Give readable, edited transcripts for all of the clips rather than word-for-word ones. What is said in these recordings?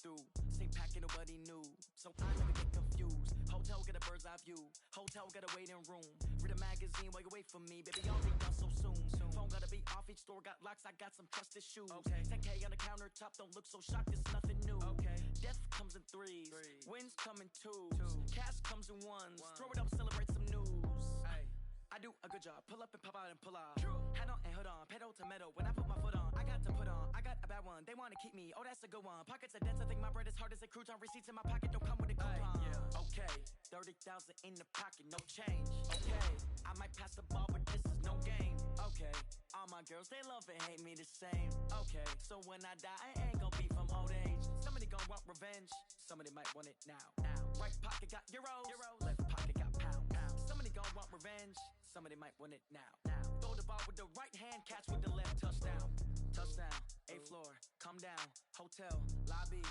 through. Same pack, ain't nobody knew. So I never get confused. Hotel, get a bird's eye view. Hotel, get a waiting room. Read a magazine while you wait for me. Baby, all be done so soon. Phone gotta be off, each store got locks. I got some trusted shoes. 10K on the countertop, don't look so shocked, it's nothing new. Death comes in threes. Wins come in twos. Cash comes in ones. Throw it up, celebrate some news. I do a good job. Pull up and pop out and pull out. Head on and hood on. Pedal to metal. When I put my foot on, I got to put on. I got a bad one. They want to keep me. Oh, that's a good one. Pockets are dense. I think my bread is hard as a crouton. Receipts in my pocket don't come with a coupon. Okay, 30,000 in the pocket, no change. Okay, I might pass the ball, but this is no game. Okay, all my girls, they love and hate me the same. Okay, so when I die, I ain't gonna be from old age. Somebody gonna want revenge. Somebody might want it now. Right pocket got euros. Left pocket got pounds. Somebody gonna want revenge. Somebody might want it now. Throw the ball with the right hand, catch with the left. Touchdown. Touchdown. 8th floor. Come down. Hotel. Lobby.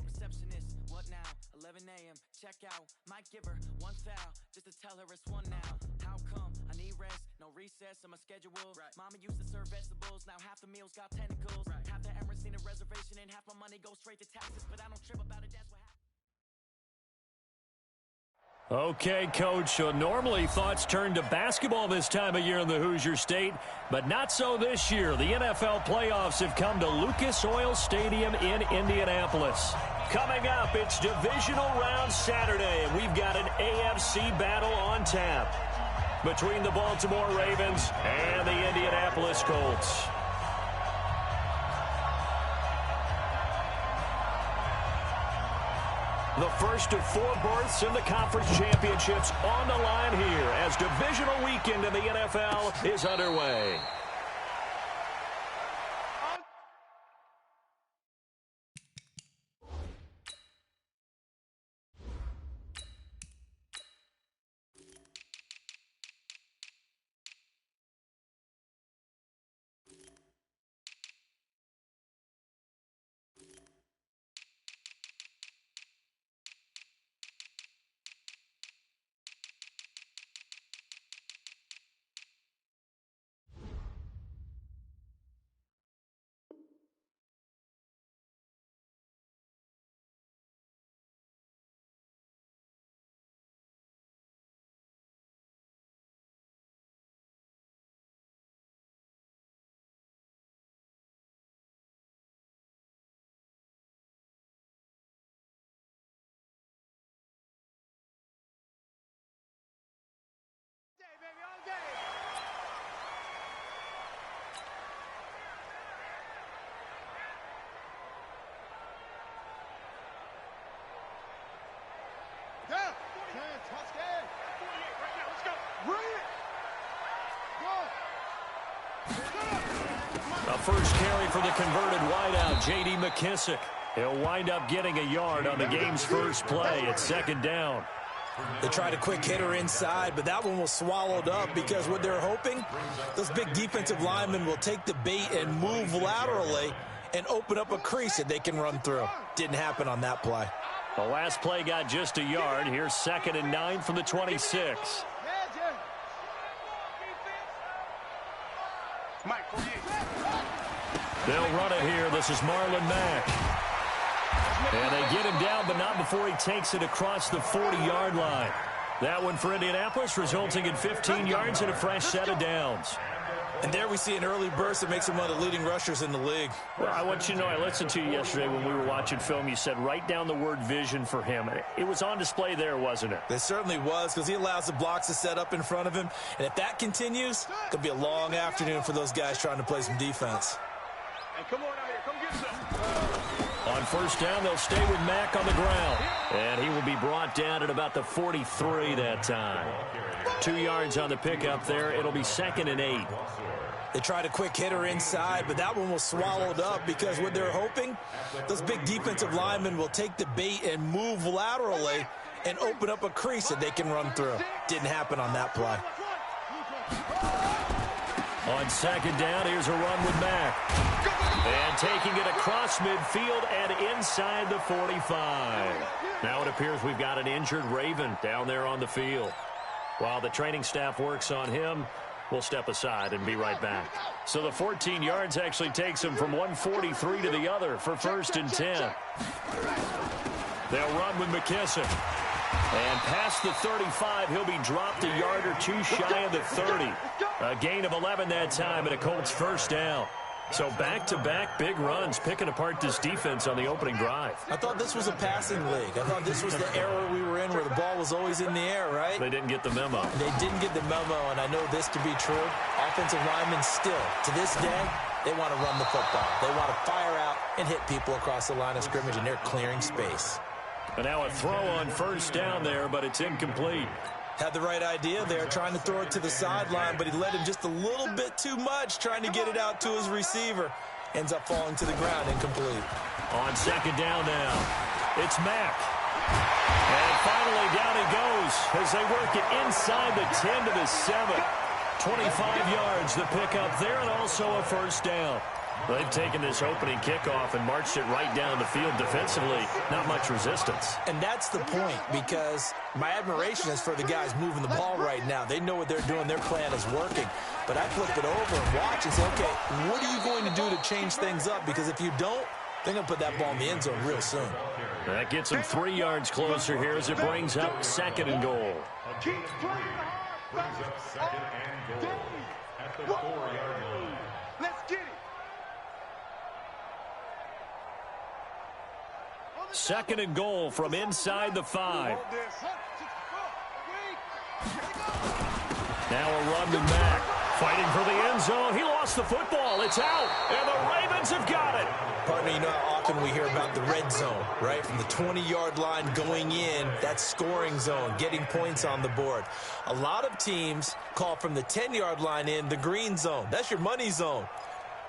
Receptionist. What now? 11 a.m. Check out. Might give her one foul just to tell her it's one now. How come? I need rest. No recess on my schedule. Mama used to serve vegetables. Now half the meals got tentacles. Half the Emirates need a reservation and half my money goes straight to taxes. But I don't trip about it. That's what happens. Okay, Coach, so normally thoughts turn to basketball this time of year in the Hoosier State, but not so this year. The NFL playoffs have come to Lucas Oil Stadium in Indianapolis. Coming up, it's Divisional Round Saturday, and we've got an AFC battle on tap between the Baltimore Ravens and the Indianapolis Colts. The first of 4 berths in the conference championships on the line here as divisional weekend in the NFL is underway. A first carry for the converted wideout, J.D. McKissick. He'll wind up getting a yard on the game's first play at 2nd down. They tried a quick hitter inside, but that one was swallowed up because what they're hoping, those big defensive linemen will take the bait and move laterally and open up a crease that they can run through. Didn't happen on that play. The last play got just a yard. Here's 2nd and 9 from the 26. They'll run it here. This is Marlon Mack. And they get him down, but not before he takes it across the 40-yard line. That one for Indianapolis, resulting in 15 yards and a fresh set of downs. And there we see an early burst that makes him one of the leading rushers in the league. Well, I want you to know, I listened to you yesterday when we were watching film. You said write down the word vision for him. It was on display there, wasn't it? It certainly was, because he allows the blocks to set up in front of him. And if that continues, it could be a long afternoon for those guys trying to play some defense. Hey, come on out here. Come get some. On first down, they'll stay with Mack on the ground. And he will be brought down at about the 43 that time. 2 yards on the pickup there. It'll be 2nd and 8. They tried a quick hitter inside, but that one was swallowed up because what they're hoping, those big defensive linemen will take the bait and move laterally and open up a crease that they can run through. Didn't happen on that play. On 2nd down, here's a run with Mack. And taking it across midfield and inside the 45. Now it appears we've got an injured Raven down there on the field. While the training staff works on him, We'll step aside and be right back. So the 14 yards actually takes him from 143 to the other for 1st and 10. They'll run with McKissick. And past the 35, he'll be dropped a yard or two shy of the 30. A gain of 11 that time and a Colts 1st down. So back-to-back big runs, picking apart this defense on the opening drive. I thought this was a passing league. I thought this was the era we were in where the ball was always in the air, right? They didn't get the memo. They didn't get the memo, and I know this to be true. Offensive linemen still, to this day, they want to run the football. They want to fire out and hit people across the line of scrimmage, and they're clearing space. And now a throw on 1st down there, but it's incomplete. Had the right idea there, trying to throw it to the sideline, but he led him just a little bit too much, trying to get it out to his receiver. Ends up falling to the ground, incomplete. On 2nd down now, it's Mack. And finally down he goes as they work it inside the 10 to the 7. 25 yards the pickup there, and also a 1st down. They've taken this opening kickoff and marched it right down the field defensively. Not much resistance. And that's the point, because my admiration is for the guys moving the ball right now. They know what they're doing. Their plan is working. But I flip it over and watch and say, okay, what are you going to do to change things up? Because if you don't, they're going to put that ball in the end zone real soon. That gets them 3 yards closer here as it brings up 2nd and goal. Brings up 2nd and goal at the 4-yard line. Let's get it. 2nd and goal from inside the 5. Now a run to Mack. Fighting for the end zone. He lost the football. It's out. And the Ravens have got it. Partner, you know how often we hear about the red zone, right? From the 20-yard line going in, that's scoring zone, getting points on the board. A lot of teams call from the 10-yard line in the green zone. That's your money zone.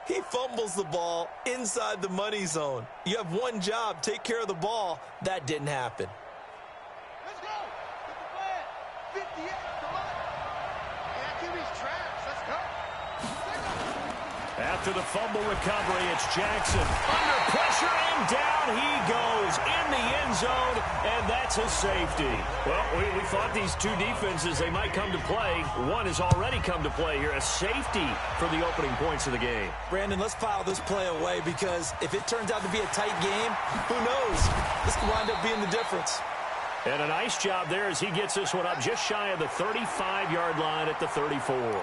He fumbles the ball inside the money zone. You have one job, take care of the ball. That didn't happen. Let's go. Get the flag. 58 to line. And QB's trash. Let's go. After the fumble recovery, it's Jackson. Under pressure, and down he goes in the end zone, and that's a safety. Well, we thought these two defenses, they might come to play. One has already come to play here, a safety for the opening points of the game. Brandon, let's file this play away, because if it turns out to be a tight game, who knows? This could wind up being the difference. And a nice job there as he gets this one up just shy of the 35-yard line at the 34.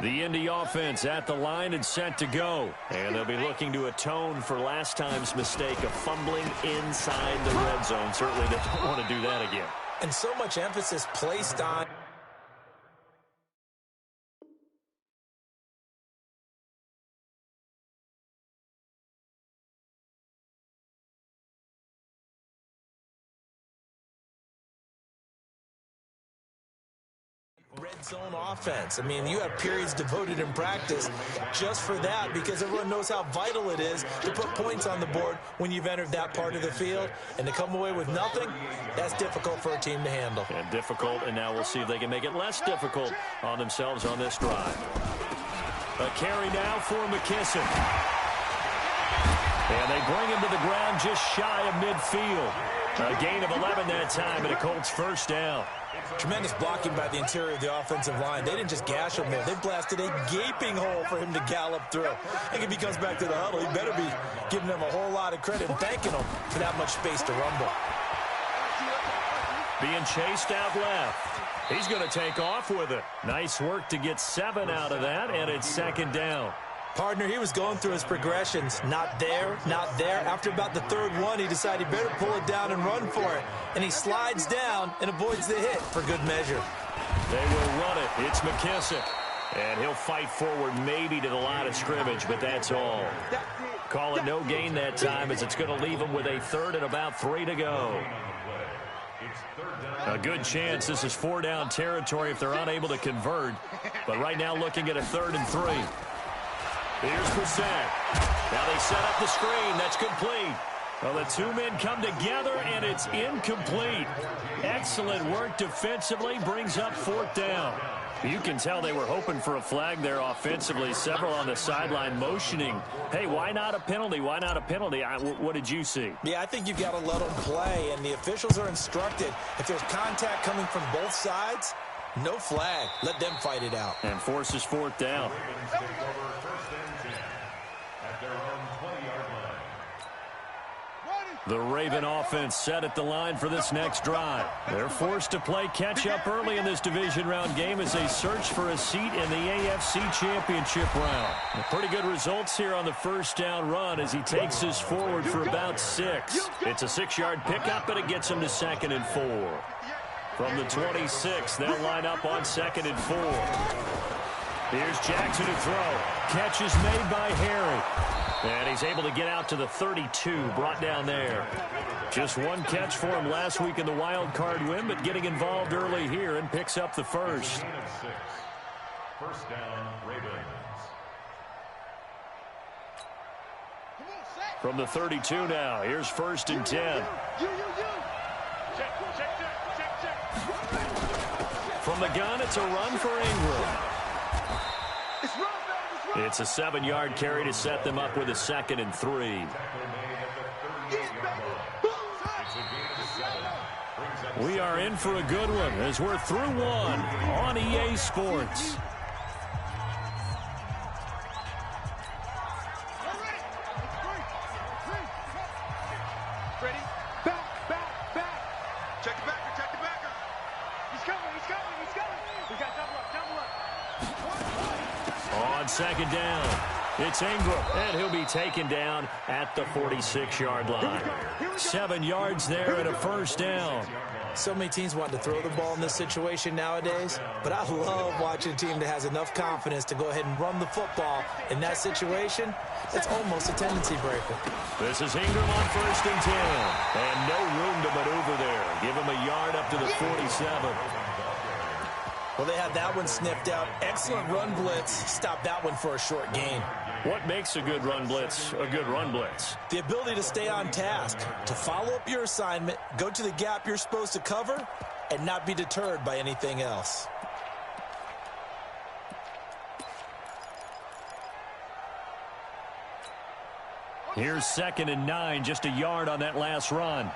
The Indy offense at the line and set to go. And they'll be looking to atone for last time's mistake of fumbling inside the red zone. Certainly they don't want to do that again. And so much emphasis placed on red zone offense. I mean, you have periods devoted in practice just for that, because everyone knows how vital it is to put points on the board when you've entered that part of the field. And to come away with nothing, that's difficult for a team to handle. And difficult, and now we'll see if they can make it less difficult on themselves on this drive. A carry now for McKissick. And they bring him to the ground just shy of midfield. A gain of 11 that time, and a Colts 1st down. Tremendous blocking by the interior of the offensive line. They didn't just gash him there. They blasted a gaping hole for him to gallop through. I think if he comes back to the huddle, he better be giving them a whole lot of credit and thanking them for that much space to rumble. Being chased out left. He's going to take off with it. Nice work to get 7 out of that, and it's 2nd down. Partner, he was going through his progressions. Not there, not there. After about the 3rd one, he decided he better pull it down and run for it. And he slides down and avoids the hit for good measure. They will run it. It's McKissick. And he'll fight forward maybe to the line of scrimmage, but that's all. Call it no gain that time, as it's going to leave him with a 3rd and about 3 to go. A good chance this is 4-down territory if they're unable to convert. But right now looking at a 3rd and 3. Here's Brissett. Now they set up the screen. That's complete. Well, the two men come together, and it's incomplete. Excellent work defensively, brings up 4th down. You can tell they were hoping for a flag there offensively. Several on the sideline motioning, hey, why not a penalty? Why not a penalty? What did you see? Yeah, I think you've got to let them play, and the officials are instructed. If there's contact coming from both sides, no flag. Let them fight it out. And forces 4th down. The Raven offense set at the line for this next drive. They're forced to play catch-up early in this division round game as they search for a seat in the AFC Championship round. Pretty good results here on the first down run as he takes us forward for about 6. It's a 6-yard pickup, and it gets him to 2nd and 4. From the 26, they'll line up on 2nd and 4. Here's Jackson to throw. Catch is made by Harry. And he's able to get out to the 32, brought down there. Just one catch for him last week in the wild card win, but getting involved early here and picks up the first. First down, Ravens. From the 32 now, here's 1st and 10. From the gun, it's a run for Ingram. It's a 7-yard carry to set them up with a 2nd and 3. We are in for a good one as we're through one on EA Sports. Ready? Back. Check the backer. He's coming. We got double up. On 2nd down, it's Ingram, and he'll be taken down at the 46-yard line. 7 yards there and a 1st down. So many teams want to throw the ball in this situation nowadays, but I love watching a team that has enough confidence to go ahead and run the football. In that situation, it's almost a tendency breaker. This is Ingram on 1st and 10, and no room to maneuver there. Give him a yard up to the 47. Well, they had that one sniffed out. Excellent run blitz. Stop that one for a short gain. What makes a good run blitz a good run blitz? The ability to stay on task, to follow up your assignment, go to the gap you're supposed to cover, and not be deterred by anything else. Here's 2nd and 9, just a yard on that last run.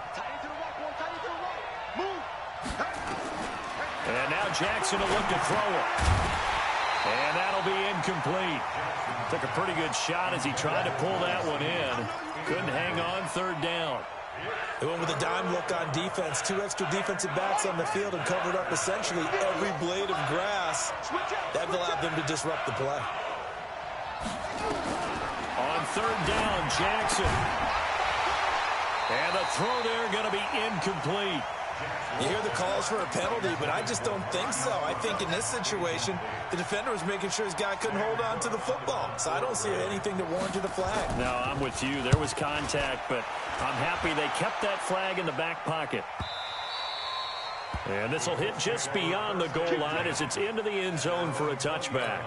And now Jackson will look to throw it. And that'll be incomplete. Took a pretty good shot as he tried to pull that one in. Couldn't hang on 3rd down. They went with a dime look on defense. 2 extra defensive backs on the field and covered up essentially every blade of grass. That allowed them to disrupt the play. On 3rd down, Jackson. And the throw there going to be incomplete. You hear the calls for a penalty, but I just don't think so. I think in this situation, the defender was making sure his guy couldn't hold on to the football. So I don't see anything that warranted a flag. No, I'm with you. There was contact, but I'm happy they kept that flag in the back pocket. And this will hit just beyond the goal line as it's into the end zone for a touchback.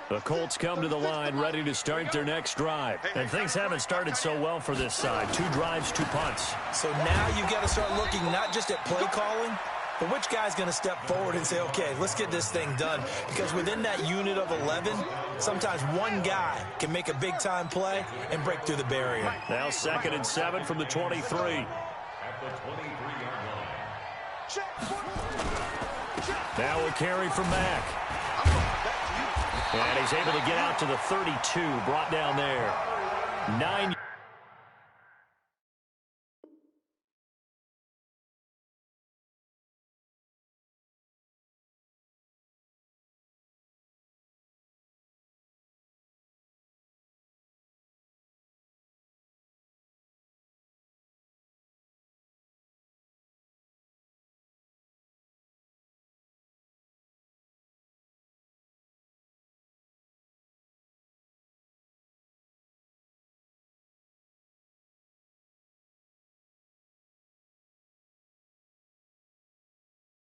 The Colts come to the line ready to start their next drive. And things haven't started so well for this side. 2 drives, 2 punts. So now you've got to start looking not just at play calling, but which guy's going to step forward and say, okay, let's get this thing done. Because within that unit of 11, sometimes one guy can make a big-time play and break through the barrier. Now 2nd and 7 from the 23. At the 23-yard line. Now a carry from Mack. And he's able to get out to the 32, brought down there. 9.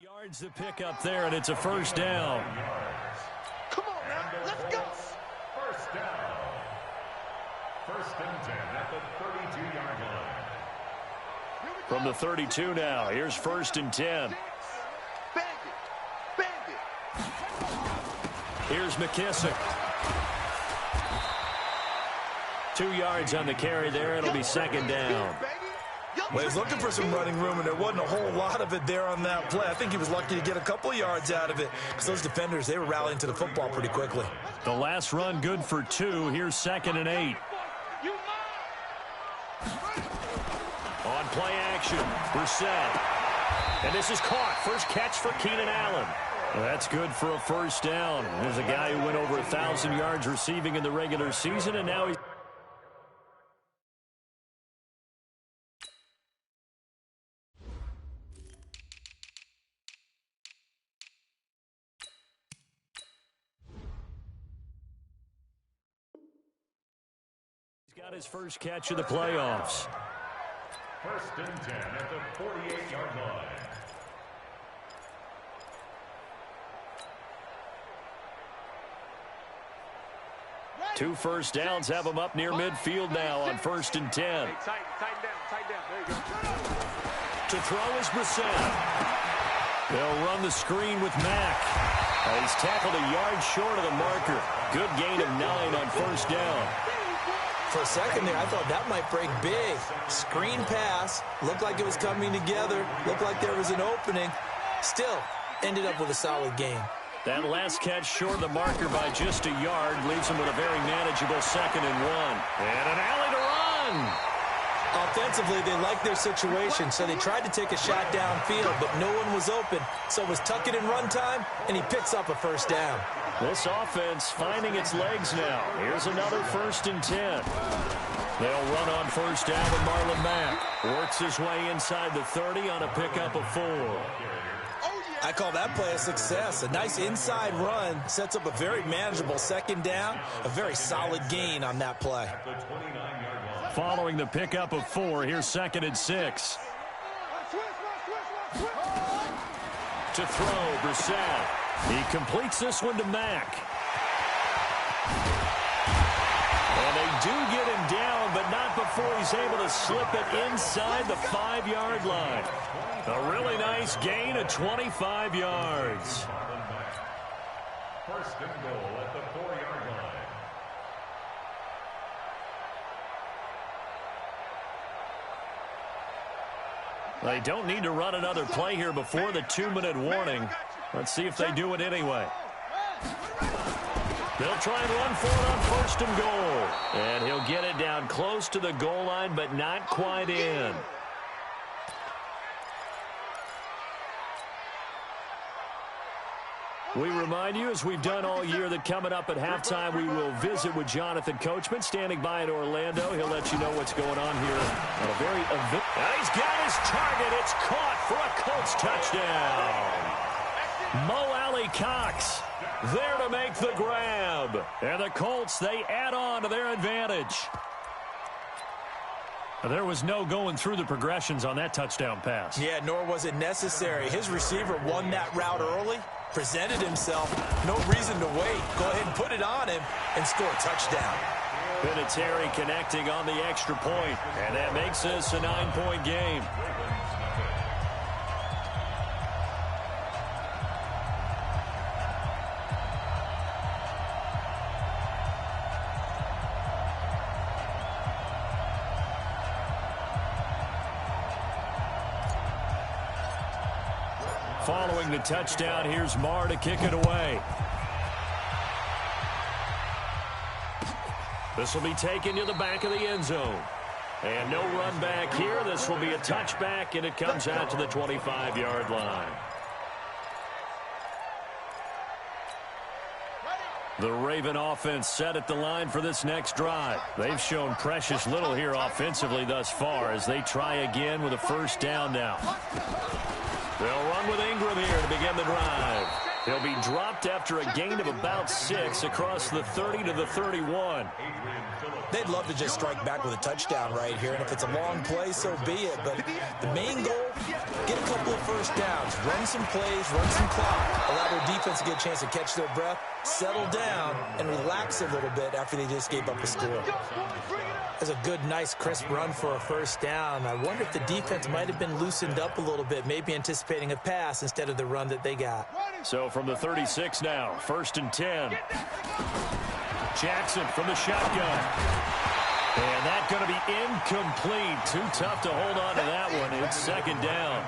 Yards to pick up there, and it's a 1st down. Come on, man. Let's go. First down. First and 10 at the 32-yard line. From the 32 now, here's first and 10. Here's McKissick. 2 yards on the carry there. It'll be second down. Well, he's looking for some running room, and there wasn't a whole lot of it there on that play. I think he was lucky to get a couple of yards out of it because those defenders, they were rallying to the football pretty quickly. The last run good for 2. Here's second and 8. On play action, Brissett. And this is caught. First catch for Keenan Allen. That's good for a first down. There's a guy who went over 1,000 yards receiving in the regular season, and now he's... got his first catch of the playoffs. First and 10 at the 48-yard line. Two first downs have him up near midfield now on first and 10. Hey, tighten down. There you go. To throw is Brissett. They'll run the screen with Mack. He's tackled a yard short of the marker. Good gain of 9 on first down. For a second there, I thought that might break big. Screen pass. Looked like it was coming together. Looked like there was an opening. Still, ended up with a solid gain. That last catch short of the marker by just a yard leaves him with a very manageable second and 1. And an alley to run. Offensively, they liked their situation, so they tried to take a shot downfield, but no one was open. So it was tuck it and run time, and he picks up a first down. This offense finding its legs now. Here's another first and 10. They'll run on first down with Marlon Mack. Works his way inside the 30 on a pickup of 4. I call that play a success. A nice inside run sets up a very manageable second down. A very solid gain on that play. Following the pickup of 4, here's second and 6. To throw, Brissett. He completes this one to Mack. And they do get him down, but not before he's able to slip it inside the 5-yard line. A really nice gain of 25 yards. First and goal at the 4-yard line. They don't need to run another play here before the 2-minute warning. Let's see if they do it anyway. They'll try and run for it on first and goal. And he'll get it down close to the goal line, but not quite in. We remind you, as we've done all year, that coming up at halftime, we will visit with Jonathan Coachman, standing by in Orlando. He'll let you know what's going on here on a very event. He's got his target. It's caught for a Colts touchdown. Mo Alley-Cox there to make the grab. And the Colts, they add on to their advantage. There was no going through the progressions on that touchdown pass. Yeah, nor was it necessary. His receiver won that route early, presented himself, no reason to wait. Go ahead and put it on him and score a touchdown. Vinatieri connecting on the extra point, and that makes this a 9-point game. Following the touchdown, here's Marr to kick it away. This will be taken to the back of the end zone. And no run back here. This will be a touchback, and it comes out to the 25-yard line. The Raven offense set at the line for this next drive. They've shown precious little here offensively thus far as they try again with a first down now. They'll run with Ingram here to begin the drive. He'll be dropped after a gain of about 6 across the 30 to the 31. They'd love to just strike back with a touchdown right here, and if it's a long play, so be it. But the main goal, get a couple of first downs, run some plays, run some clock, allow their defense to get a chance to catch their breath, settle down, and relax a little bit after they just gave up a score. That's a good, nice, crisp run for a first down. I wonder if the defense might have been loosened up a little bit, maybe anticipating a pass instead of the run that they got. So from the 36 now, 1st and 10. Jackson from the shotgun. And that's going to be incomplete. Too tough to hold on to that one. It's 2nd down.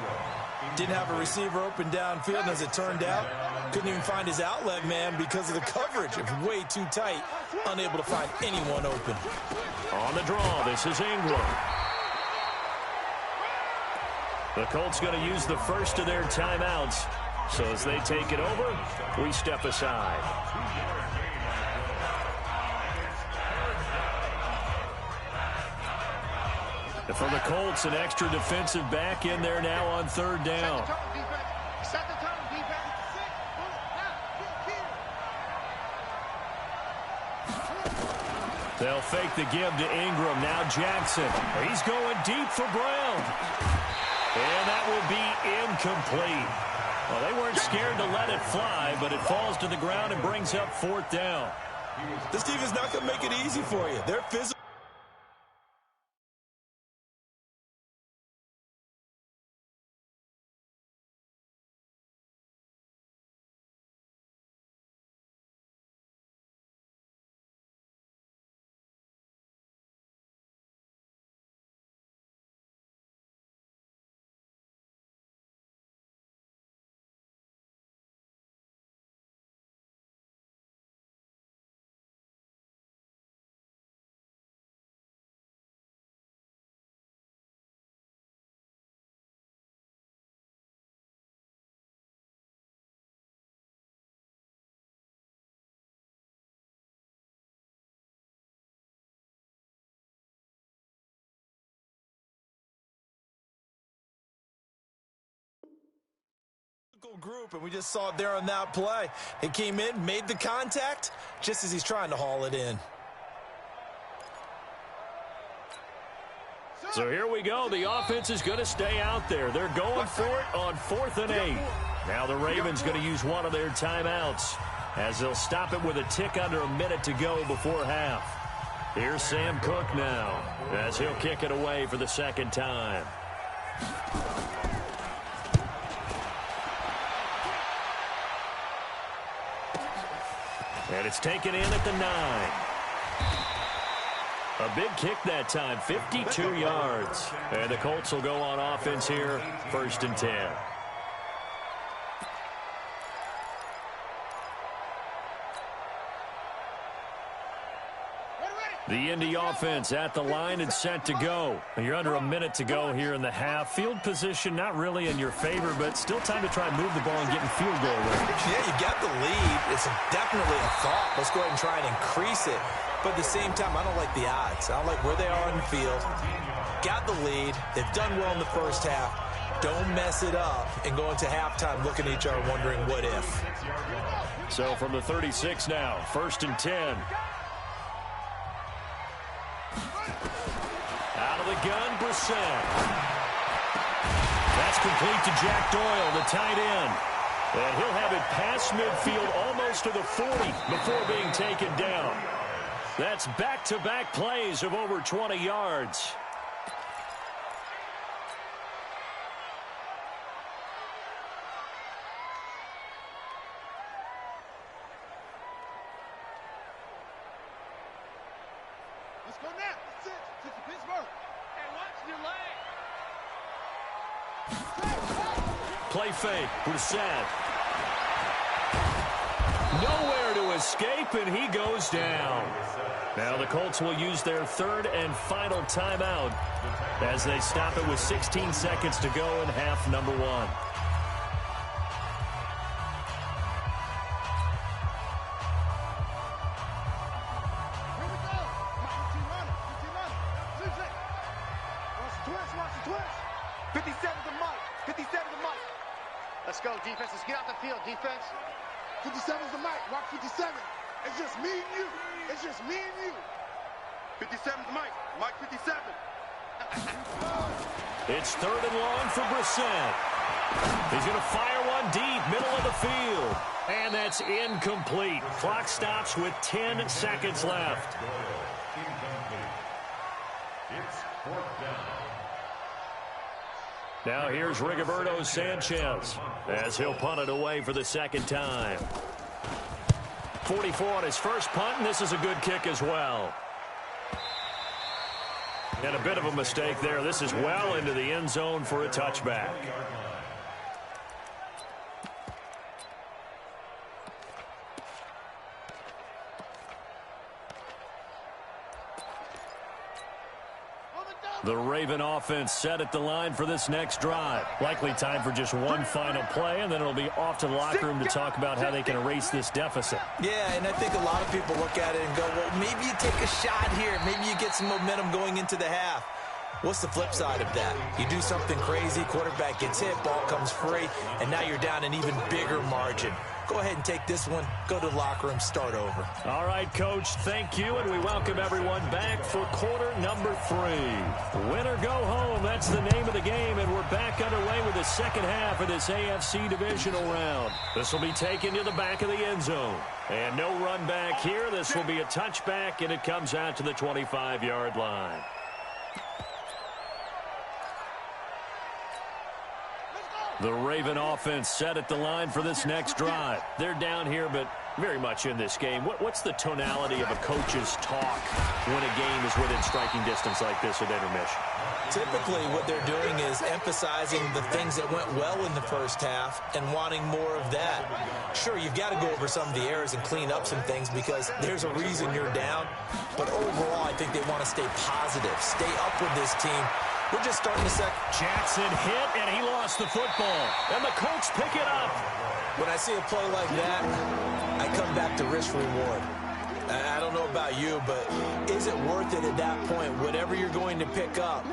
Didn't have a receiver open downfield, and as it turned out, couldn't even find his outlet man because of the coverage. It was way too tight, unable to find anyone open. On the draw, this is Ingram. The Colts going to use the first of their timeouts. So as they take it over, we step aside. And for the Colts, an extra defensive back in there now on 3rd down. Set the tone, defense. They'll fake the give to Ingram. Now Jackson. He's going deep for Brown. And that will be incomplete. Well, they weren't scared to let it fly, but it falls to the ground and brings up 4th down. This team is not going to make it easy for you. They're physical. Group, and we just saw it there on that play. It came in, made the contact, just as he's trying to haul it in. So here we go. The offense is going to stay out there. They're going for it on 4th and 8. Now the Ravens going to use one of their timeouts as they'll stop it with a tick under a minute to go before half. Here's Sam Cook now as he'll kick it away for the 2nd time. And it's taken in at the 9. A big kick that time, 52 yards. And the Colts will go on offense here, 1st and 10. The Indy offense at the line and set to go. You're under a minute to go here in the half. Field position not really in your favor, but still time to try and move the ball and get in field goal range. Yeah, you got the lead. It's definitely a thought. Let's go ahead and try and increase it. But at the same time, I don't like the odds. I don't like where they are on the field. Got the lead. They've done well in the first half. Don't mess it up and go into halftime looking at each other wondering what if. So from the 36 now, 1st and 10. Out of the gun, Brissett. That's complete to Jack Doyle, the tight end. And he'll have it past midfield almost to the 40 before being taken down. That's back-to-back plays of over 20 yards. Let's go now. That's it. Take the Pittsburgh. And watch your leg. Play fake. Brissett. Nowhere to escape, and he goes down. Now the Colts will use their 3rd and final timeout as they stop it with 16 seconds to go in half number 1. Let's go, defense. Let's get out the field, defense. 57's the mic. Mark 57. It's just me and you. It's just me and you. 57's Mike. Mike 57. It's 3rd and long for Brissett. He's going to fire one deep, middle of the field. And that's incomplete. Clock stops with 10 seconds left. It's 4th down. Now here's Rigoberto Sanchez as he'll punt it away for the second time. 44 on his first punt, and this is a good kick as well. And a bit of a mistake there. This is well into the end zone for a touchback. The Raven offense set at the line for this next drive. Likely time for just one final play, and then it'll be off to the locker room to talk about how they can erase this deficit. Yeah, and I think a lot of people look at it and go, well, maybe you take a shot here. Maybe you get some momentum going into the half. What's the flip side of that? You do something crazy, quarterback gets hit, ball comes free, and now you're down an even bigger margin. Go ahead and take this one, go to the locker room, start over. All right, Coach, thank you, and we welcome everyone back for quarter number 3. Win or go home, that's the name of the game, and we're back underway with the second half of this AFC Divisional round. This will be taken to the back of the end zone. And no run back here. This will be a touchback, and it comes out to the 25-yard line. The Raven offense set at the line for this next drive. They're down here, but very much in this game. What's the tonality of a coach's talk when a game is within striking distance like this at intermission? Typically, what they're doing is emphasizing the things that went well in the first half and wanting more of that. Sure, you've got to go over some of the errors and clean up some things because there's a reason you're down. But overall, I think they want to stay positive, stay up with this team. We're just starting the second. Jackson hit, and he lost the football. And the Colts pick it up. When I see a play like that, I come back to risk-reward. I don't know about you, but is it worth it at that point, whatever you're going to pick up,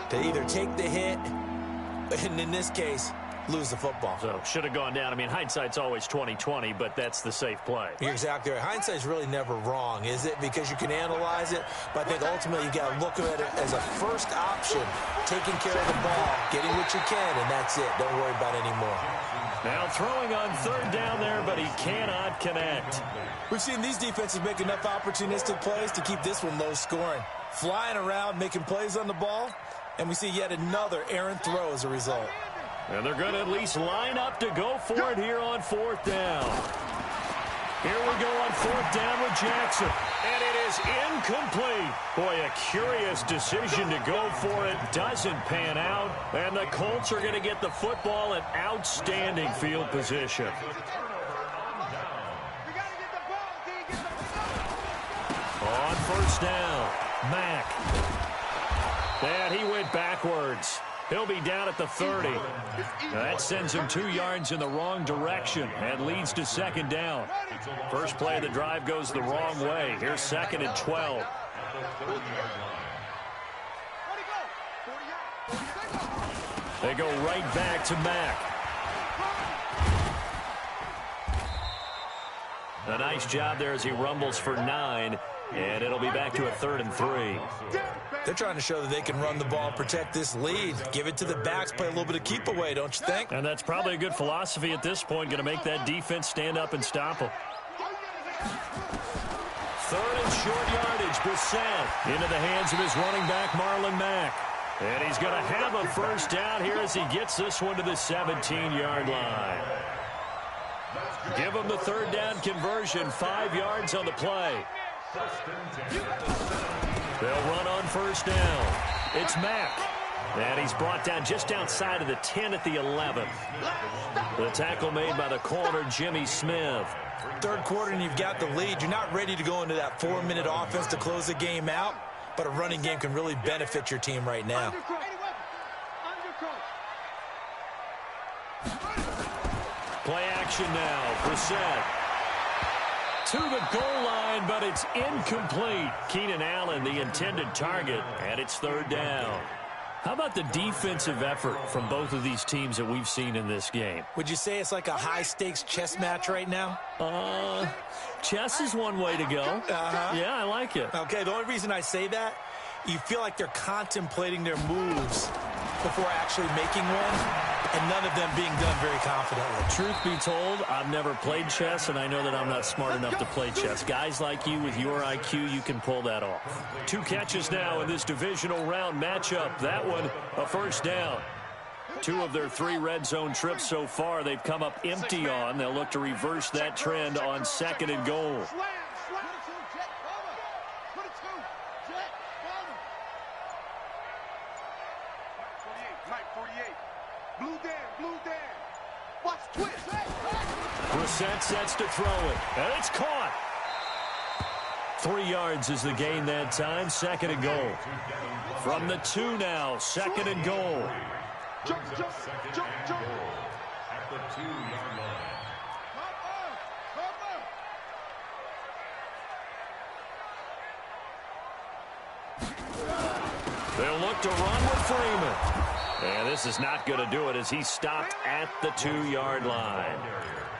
to either take the hit, and in this case, lose the football? So, should have gone down. I mean, hindsight's always 20/20, but that's the safe play. You're exactly right. Hindsight's really never wrong, is it? Because you can analyze it, but I think ultimately you got to look at it as a first option, taking care of the ball, getting what you can, and that's it. Don't worry about it anymore. Now throwing on 3rd down there, but he cannot connect. We've seen these defenses make enough opportunistic plays to keep this one low scoring. Flying around, making plays on the ball, and we see yet another errant throw as a result. And they're going to at least line up to go for it here on 4th down. Here we go on 4th down with Jackson. And it is incomplete. Boy, a curious decision to go for it. Doesn't pan out. And the Colts are going to get the football in outstanding field position. On 1st down, Mack. And he went backwards. He'll be down at the 30. That sends him 2 yards in the wrong direction and leads to 2nd down. First play of the drive goes the wrong way. Here's 2nd and 12. They go right back to Mack. A nice job there as he rumbles for 9, and it'll be back to a 3rd and 3. They're trying to show that they can run the ball and protect this lead. Give it to the backs, play a little bit of keep away, don't you think? And that's probably a good philosophy at this point, going to make that defense stand up and stop them. 3rd and short yardage, Brissett into the hands of his running back, Marlon Mack. And he's going to have a 1st down here as he gets this one to the 17-yard line. Give him the 3rd down conversion, 5 yards on the play. They'll run on 1st down. It's Mack. And he's brought down just outside of the 10 at the 11th. The tackle made by the corner, Jimmy Smith. 3rd quarter and you've got the lead. You're not ready to go into that 4-minute offense to close the game out, but a running game can really benefit your team right now. Play action now. Brissett to the goal line, but it's incomplete. Keenan Allen, the intended target, and it's 3rd down. How about the defensive effort from both of these teams that we've seen in this game? Would you say it's like a high-stakes chess match right now? Chess is one way to go. Yeah, I like it. Okay, the only reason I say that, you feel like they're contemplating their moves before actually making one, and none of them being done very confidently. Truth be told, I've never played chess, and I know that I'm not smart enough to play chess. Guys like you with your IQ, you can pull that off. 2 catches now in this divisional round matchup. That one, a first down. 2 of their 3 red zone trips so far, they've come up empty on. They'll look to reverse that trend on 2nd and goal. Brissett sets to throw it, and it's caught. 3 yards is the gain that time, 2nd and goal. From the 2 now, 2nd and goal. Jump. At the 2-yard line. They'll look to run with Freeman. And this is not going to do it as he's stopped at the 2-yard line.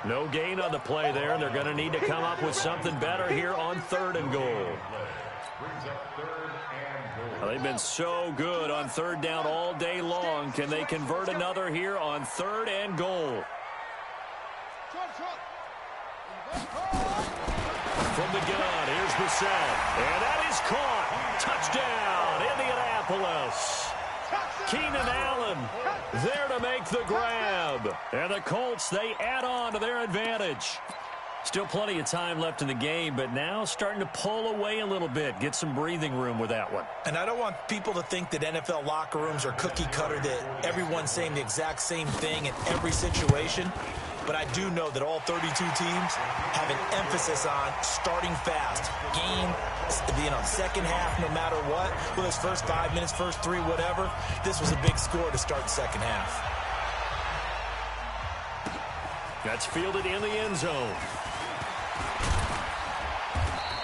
No gain on the play there. They're going to need to come up with something better here on 3rd and goal. Well, they've been so good on 3rd down all day long. Can they convert another here on 3rd and goal? From the gun, here's Brissett. And that is caught. Touchdown, Indianapolis. Keenan Allen there to make the grab. And the Colts, they add on to their advantage. Still plenty of time left in the game, but now starting to pull away a little bit. Get some breathing room with that one. And I don't want people to think that NFL locker rooms are cookie cutter, that everyone's saying the exact same thing in every situation. But I do know that all 32 teams have an emphasis on starting fast. Second half, no matter what. Whether it's first 5 minutes, first 3, whatever. This was a big score to start the second half. That's fielded in the end zone.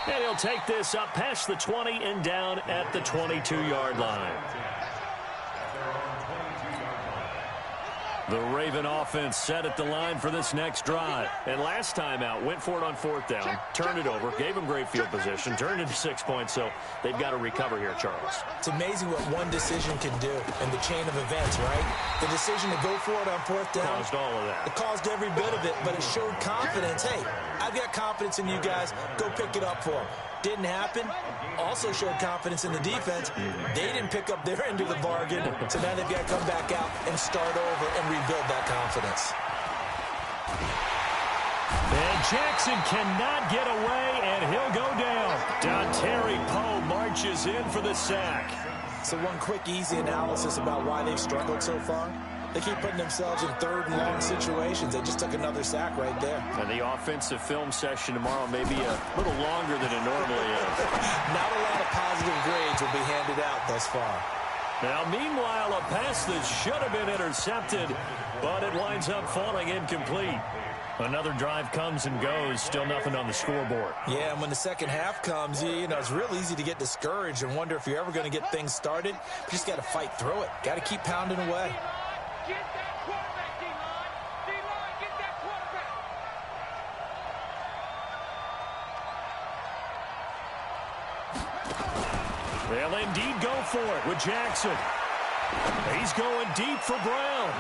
And he'll take this up past the 20 and down at the 22-yard line. The Raven offense set at the line for this next drive. And last time out, went for it on 4th down, turned it over, gave them great field position, turned into 6 points, so they've got to recover here, Charles. It's amazing what one decision can do in the chain of events, right? The decision to go for it on 4th down. Caused all of that. It caused every bit of it, but it showed confidence. Hey, I've got confidence in you guys. Go pick it up for them. Didn't happen. Also showed confidence in the defense. They didn't pick up their end of the bargain, so now they've got to come back out and start over and rebuild that confidence. And Jackson cannot get away, and he'll go down. Dontari Poe marches in for the sack. So one quick, easy analysis about why they've struggled so far. They keep putting themselves in 3rd and long situations. They just took another sack right there. And the offensive film session tomorrow may be a little longer than it normally is. Not a lot of positive grades will be handed out thus far. Now, meanwhile, a pass that should have been intercepted, but it winds up falling incomplete. Another drive comes and goes, still nothing on the scoreboard. Yeah, and when the second half comes, it's real easy to get discouraged and wonder if you're ever going to get things started. You just got to fight through it. Got to keep pounding away. Get that quarterback, D-line. D-line, get that quarterback. They'll indeed go for it with Jackson. He's going deep for Brown.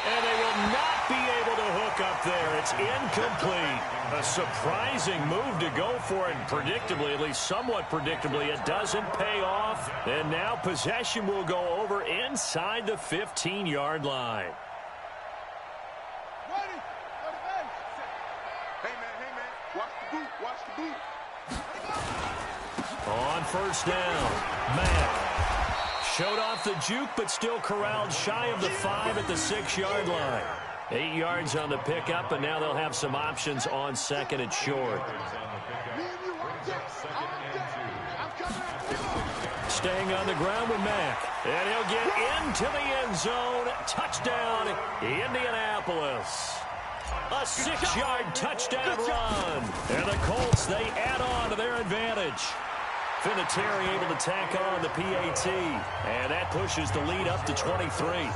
And they will not be able to hook up there. It's incomplete. A surprising move to go for it. Predictably, at least somewhat predictably, it doesn't pay off. And now possession will go over inside the 15-yard line. Hey, man. Watch the boot. On 1st down, Mack. Showed off the juke, but still corralled shy of the 5 at the 6-yard line. 8 yards on the pickup, and now they'll have some options on 2nd and short. Staying on the ground with Mack. And he'll get into the end zone. Touchdown, Indianapolis. A 6-yard touchdown run. And the Colts, they add on to their advantage. Vinatieri able to tack on the PAT, and that pushes the lead up to 23.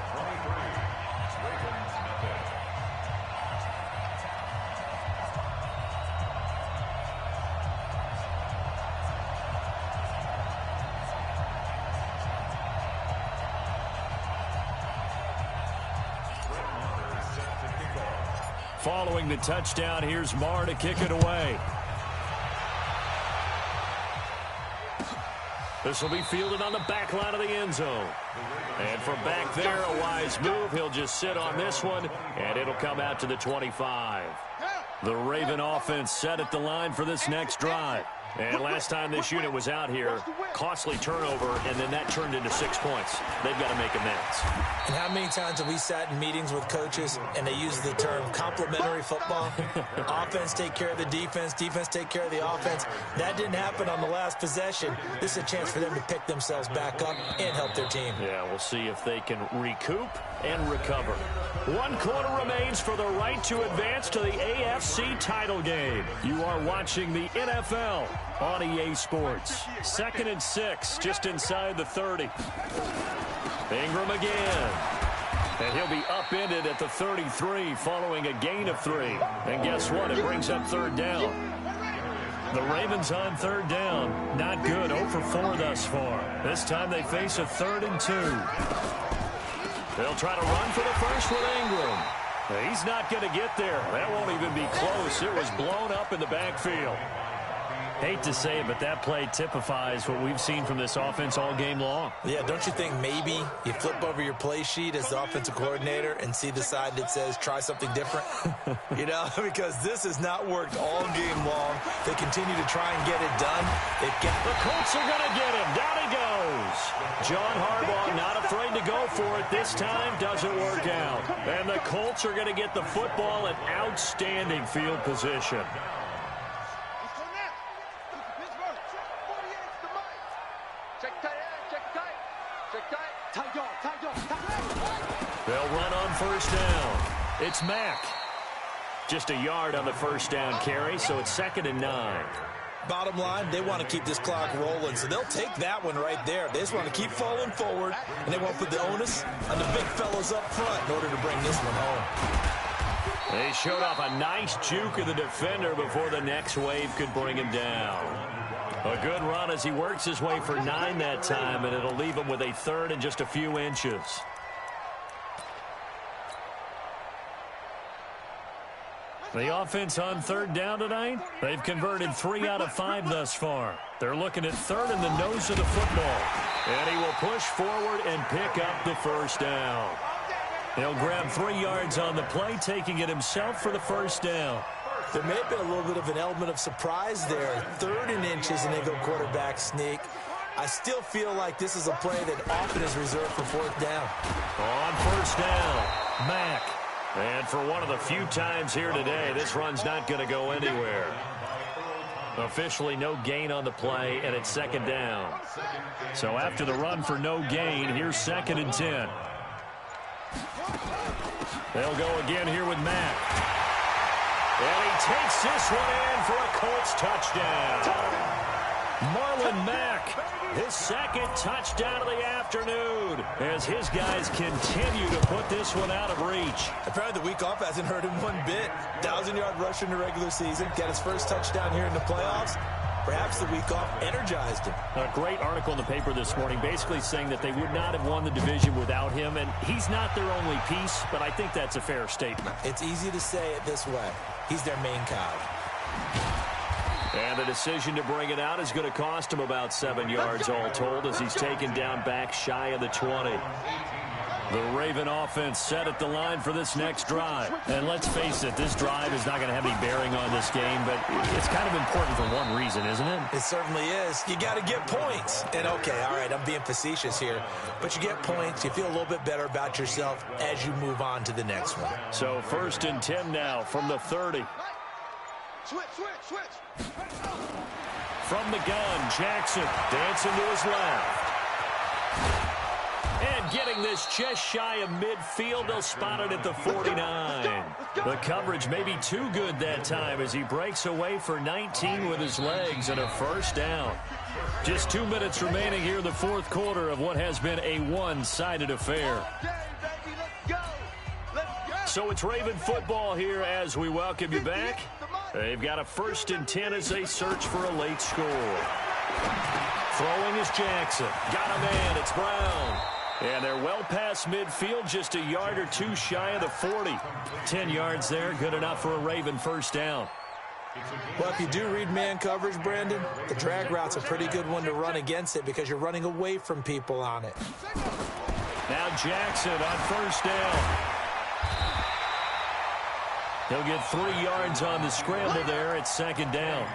Following the touchdown, here's Marr to kick it away. This will be fielded on the back line of the end zone. And from back there, a wise move. He'll just sit on this one, and it'll come out to the 25. The Raven offense set at the line for this next drive. And last time this unit was out here, costly turnover, and then that turned into 6 points. They've got to make amends. And how many times have we sat in meetings with coaches and they use the term complementary football? Offense take care of the defense, defense take care of the offense. That didn't happen on the last possession. This is a chance for them to pick themselves back up and help their team. Yeah, we'll see if they can recoup and recover. 1 quarter remains for the right to advance to the AFC title game. You are watching the NFL on EA Sports. 2nd and 6, just inside the 30. Ingram again. And he'll be upended at the 33 following a gain of 3. And guess what? It brings up 3rd down. The Ravens on 3rd down. Not good. 0 for 4 thus far. This time they face a 3rd and 2. They'll try to run for the first with Ingram. He's not going to get there. That won't even be close. It was blown up in the backfield. Hate to say it, but that play typifies what we've seen from this offense all game long. Yeah, don't you think maybe you flip over your play sheet as the offensive coordinator and see the side that says try something different? You know, because this has not worked all game long. They continue to try and get it done. The Colts are going to get him. Down he goes. John Harbaugh not afraid to go for it. This time doesn't work out. And the Colts are going to get the football in outstanding field position. They'll run on 1st down. It's Mack. Just a yard on the 1st down carry, so it's 2nd and 9. Bottom line, they want to keep this clock rolling, so they'll take that one right there. They just want to keep falling forward, and they won't put the onus on the big fellas up front in order to bring this one home. They showed off a nice juke of the defender before the next wave could bring him down. A good run as he works his way for 9 that time, and it'll leave him with a 3rd and just a few inches. The offense on 3rd down tonight, they've converted 3 out of 5 thus far. They're looking at 3rd in the nose of the football. And he will push forward and pick up the 1st down. He'll grab 3 yards on the play, taking it himself for the 1st down. There may have been a little bit of an element of surprise there. 3rd and inches, and they go quarterback sneak. I still feel like this is a play that often is reserved for 4th down. On 1st down, Mack. And for one of the few times here today, this run's not going to go anywhere. Officially no gain on the play, and it's 2nd down. So after the run for no gain, here's 2nd and 10. They'll go again here with Mack. And he takes this one in for a Colts touchdown. Marlon Mack, his 2nd touchdown of the afternoon as his guys continue to put this one out of reach. Apparently the week off hasn't hurt him one bit. 1,000-yard rush in the regular season, got his first touchdown here in the playoffs. Perhaps the week off energized him. A great article in the paper this morning basically saying that they would not have won the division without him, and he's not their only piece, but I think that's a fair statement. It's easy to say it this way. He's their main cog. And the decision to bring it out is going to cost him about 7 yards all told as he's taken down back shy of the 20. The Raven offense set at the line for this next drive. And let's face it, this drive is not going to have any bearing on this game, but it's kind of important for one reason, isn't it? It certainly is. You got to get points. And okay, all right, I'm being facetious here, but you get points, you feel a little bit better about yourself as you move on to the next one. So 1st and 10 now from the 30. Switch. From the gun, Jackson dancing to his left. And getting this just shy of midfield, they'll spot it at the 49. The coverage may be too good that time as he breaks away for 19 with his legs and a 1st down. Just 2 minutes remaining here in the fourth quarter of what has been a one-sided affair. So it's Raven football here as we welcome you back. They've got a 1st and 10 as they search for a late score. Throwing is Jackson. Got a man. It's Brown. And they're well past midfield, just a yard or two shy of the 40. 10 yards there, good enough for a Raven first down. Well, if you do read man coverage, Brandon, the drag route's a pretty good one to run against it because you're running away from people on it. Now Jackson on first down. He'll get 3 yards on the scramble there at 2nd down.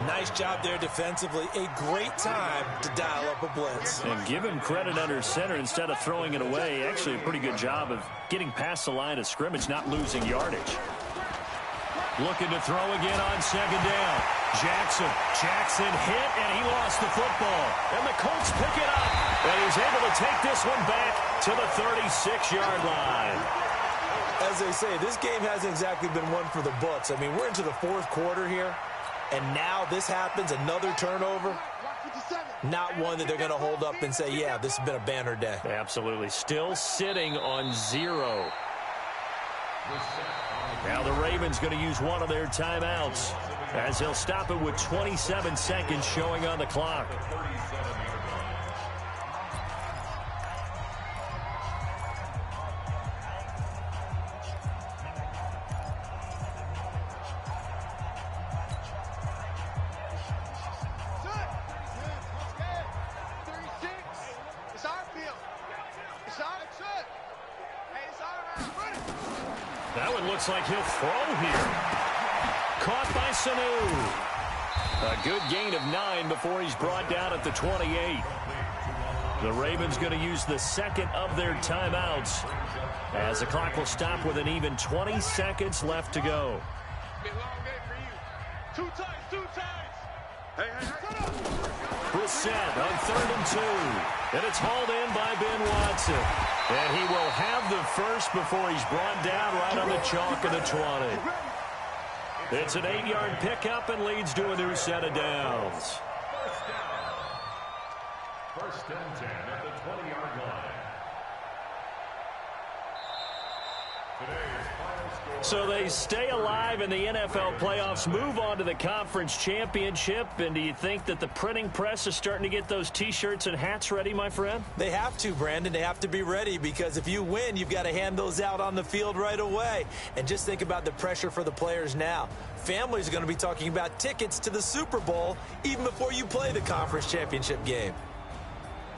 Nice job there defensively. A great time to dial up a blitz. And give him credit under center instead of throwing it away. Actually a pretty good job of getting past the line of scrimmage, not losing yardage. Looking to throw again on 2nd down. Jackson hit, and he lost the football. And the Colts pick it up. And he's able to take this one back to the 36-yard line. As they say, this game hasn't exactly been one for the books. I mean, we're into the fourth quarter here, and now this happens, another turnover. Not one that they're going to hold up and say, yeah, this has been a banner day. Absolutely. Still sitting on 0. Now the Ravens going to use one of their timeouts as they'll stop it with 27 seconds showing on the clock. That one looks like he'll throw here. Caught by Sanu. A good gain of 9 before he's brought down at the 28. The Ravens going to use the second of their timeouts as the clock will stop with an even 20 seconds left to go. Brissett on 3rd and 2. And it's hauled in by Ben Watson. And he will have the first before he's brought down right on the chalk of the 20. It's an 8-yard pickup and leads to a new set of downs. First and 10 at the 20-yard line. Today's final score. So they stay alive in the NFL playoffs, move on to the conference championship. And do you think that the printing press is starting to get those T-shirts and hats ready, my friend? They have to, Brandon. They have to be ready because if you win, you've got to hand those out on the field right away. And just think about the pressure for the players now. Families are going to be talking about tickets to the Super Bowl even before you play the conference championship game.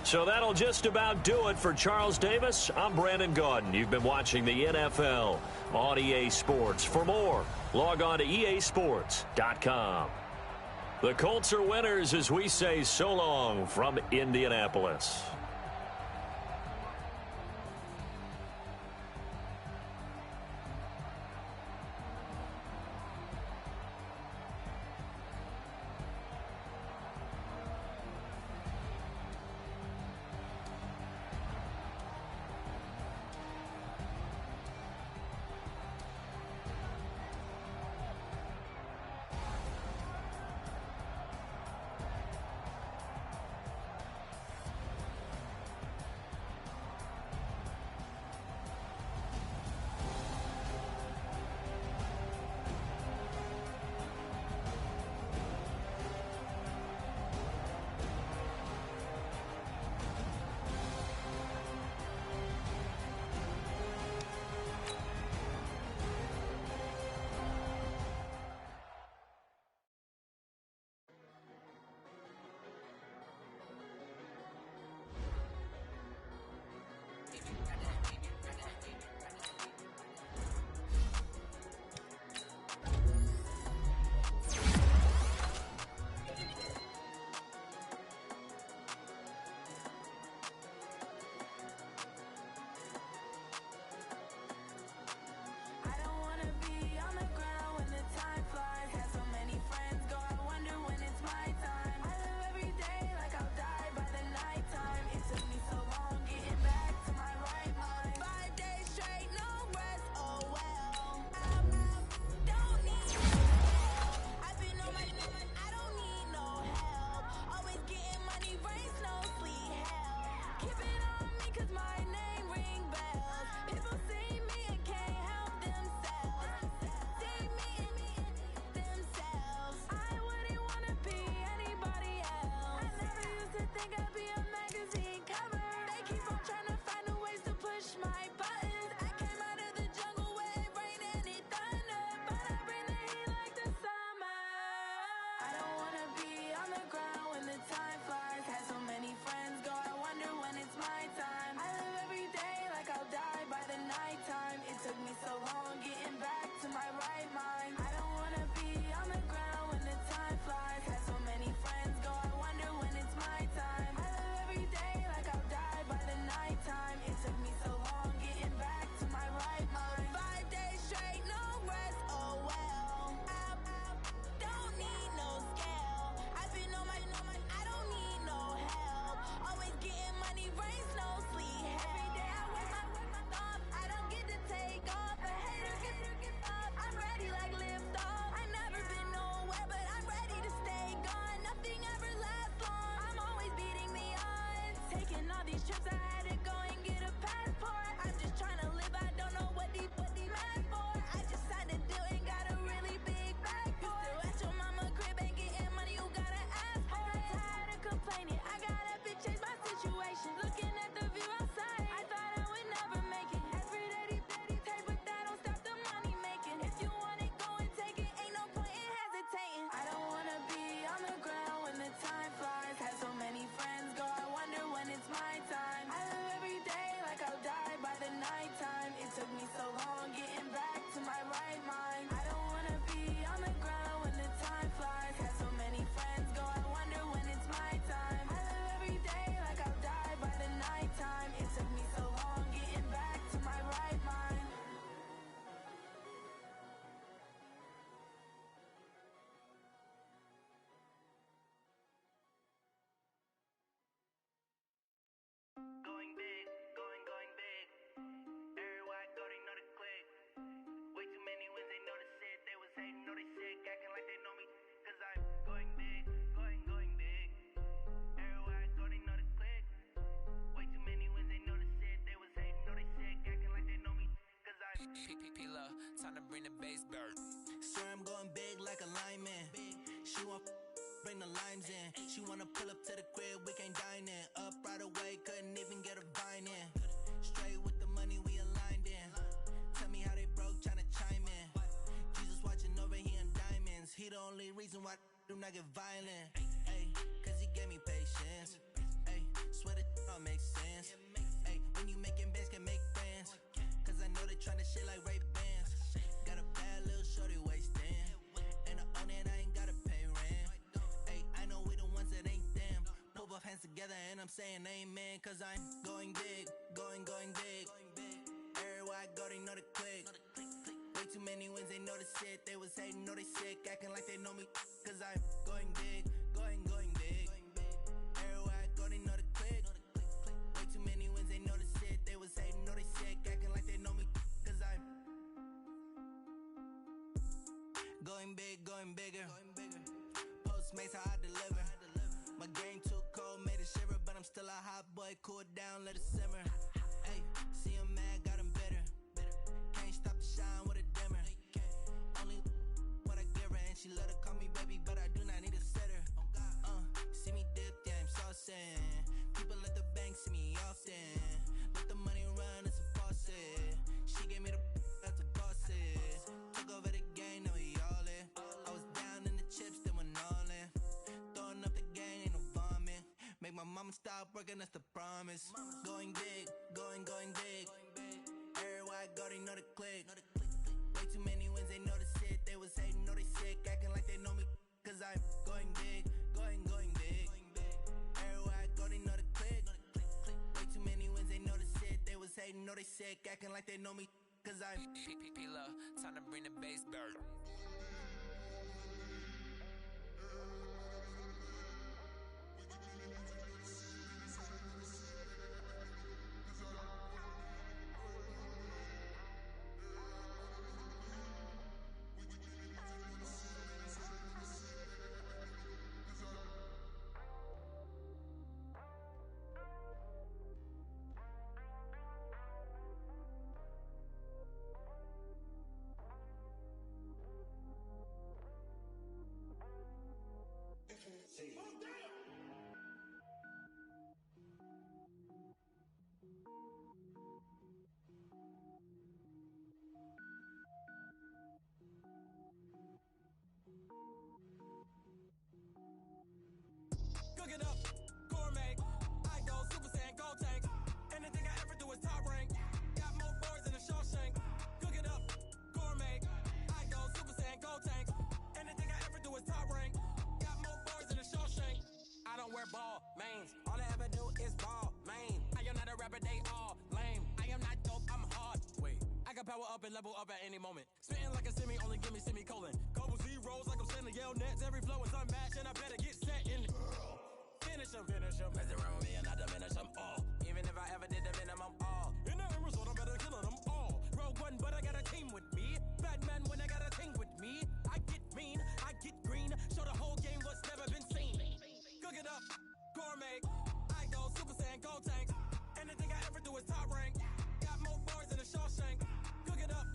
So that'll just about do it for Charles Davis. I'm Brandon Gaudin. You've been watching the NFL on EA Sports. For more, log on to easports.com. The Colts are winners as we say so long from Indianapolis. Time to bring the bass bird. Swear I'm going big like a lineman. She want bring the limes in. She wanna pull up to the crib, we can't dine in. Up right away, couldn't even get a vine in. Straight with the money we aligned in. Tell me how they broke, tryna chime in. Jesus watching over here in diamonds. He the only reason why do not get violent. Ay, cause he gave me patience. Ay, swear that don't make sense. Ay, when you making bands can make friends. Cause I know they tryna shit like Ray-Bans. Got a bad little shorty wasting. And I own it, I ain't gotta pay rent. Ay, I know we the ones that ain't them. Pull both hands together and I'm saying amen. Cause I'm going big, going big. Everywhere I go, they know the click. Way too many wins, they know the shit. They was hating, know they sick, acting like they know me. Cause I'm going big, going big. Everywhere I go, they know the click. Way too many wins, they know the shit. They was hating, know they sick, acting like they know me. Cause I'm going big, going bigger. Postmates, how I deliver. My game too cold, made it shiver. But I'm still a hot boy, cool down, let it simmer. Hey, see him mad, got him bitter. Can't stop the shine with a dimmer. Only what I give her, and she love to call me baby, but I do not need a sitter. See me dip, yeah, I'm saucing. People at the bank see me often. Let the money run, it's a faucet. She gave me the that's a boss it. Took over the game, now we all in. I was down in the chips, then went all in. Throwing up the game, ain't no vomit. Make my mama stop working, that's the promise. Going big, going big. Everywhere I go, they know the click. Way too many wins, they know the shit. They was hating, know they sick, acting like they know me. Cause I'm going big, going big. Everywhere I go, they know the click. Way too many wins, they know the shit. They was hating, know they sick, acting like they know me. Cause I'm time to bring the bass bird. Cook it up, gourmet. I go Super Saiyan, gold tank. Anything I ever do is top rank. Got more boards than a Shawshank. Cook it up, gourmet. I go Super Saiyan, gold tank. Anything I ever do is top rank. Got more boards than a Shawshank. I don't wear ball mains. All I ever do is ball main. I am not a rapper, they all lame. I am not dope, I'm hard. Wait, I can power up and level up at any moment. Spitting like a semi, only give me semicolon. Couple zeros like I'm sending yell nets. Every flow is unmatched and I better get set in. Finish them. Mess around with me and I diminish them all. Even if I ever did the minimum all. In the end result, I'm better killing them all. Rogue One, but I got a team with me. Batman when I got a team with me. I get mean, I get green. Show the whole game what's never been seen. Cook it up, gourmet. I go Super Saiyan, gold tank. Anything I ever do is top rank. Got more boards than a Shawshank. Cook it up,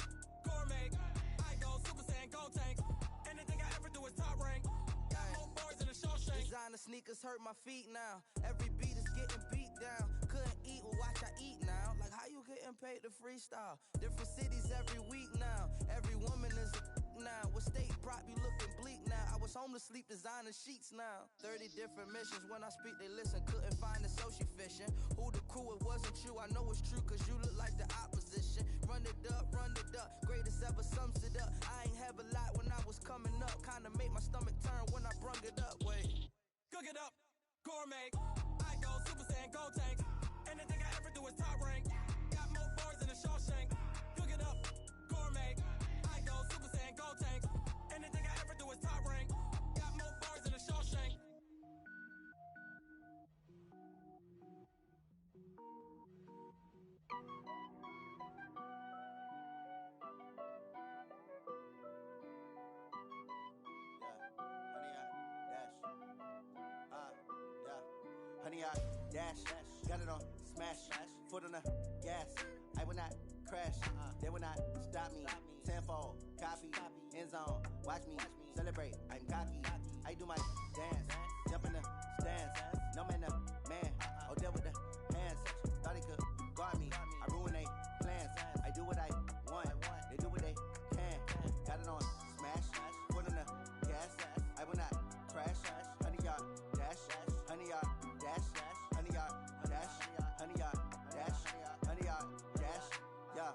gourmet. I go Super Saiyan, gold tank. Anything I ever do is top rank. Got more boards than a Shawshank. Designer sneakers hurt my feet now. Every beat is getting beat down. Couldn't eat, well watch I eat now. Like how you getting paid to freestyle? Different cities every week now. Every woman is a now. What state prop you looking bleak now? I was home to sleep designing sheets now. 30 different missions. When I speak they listen. Couldn't find the social fishing. Who the crew, it wasn't you. I know it's true cause you look like the opposition. Run it up. Greatest ever sums it up. I ain't have a lot when I was coming up. Kinda made my stomach turn when I brung it up. Wait. Cook it up, gourmet. I go Super Saiyan, gold tank. Anything I ever do is top rank. Got more boards than a Shawshank. Cook it up, gourmet. I go Super Saiyan, gold tank. Anything I ever do is top rank. Got more boards than a Shawshank. Honey, I dash, got it on smash, foot on the gas. I will not crash. They will not stop me. Tenfold, copy, end zone. Watch me celebrate. I'm cocky. I do my dance, jump in the stands. No man, man. Oh, there with the hands. Thought he could guard me. I ruin they plans. I do what I want. They do what they can. Got it on smash. Foot on the gas. I will not crash. 100-yard dash. 100-yard dash. 100-yard dash. 100-yard dash. 100-yard dash. Yeah.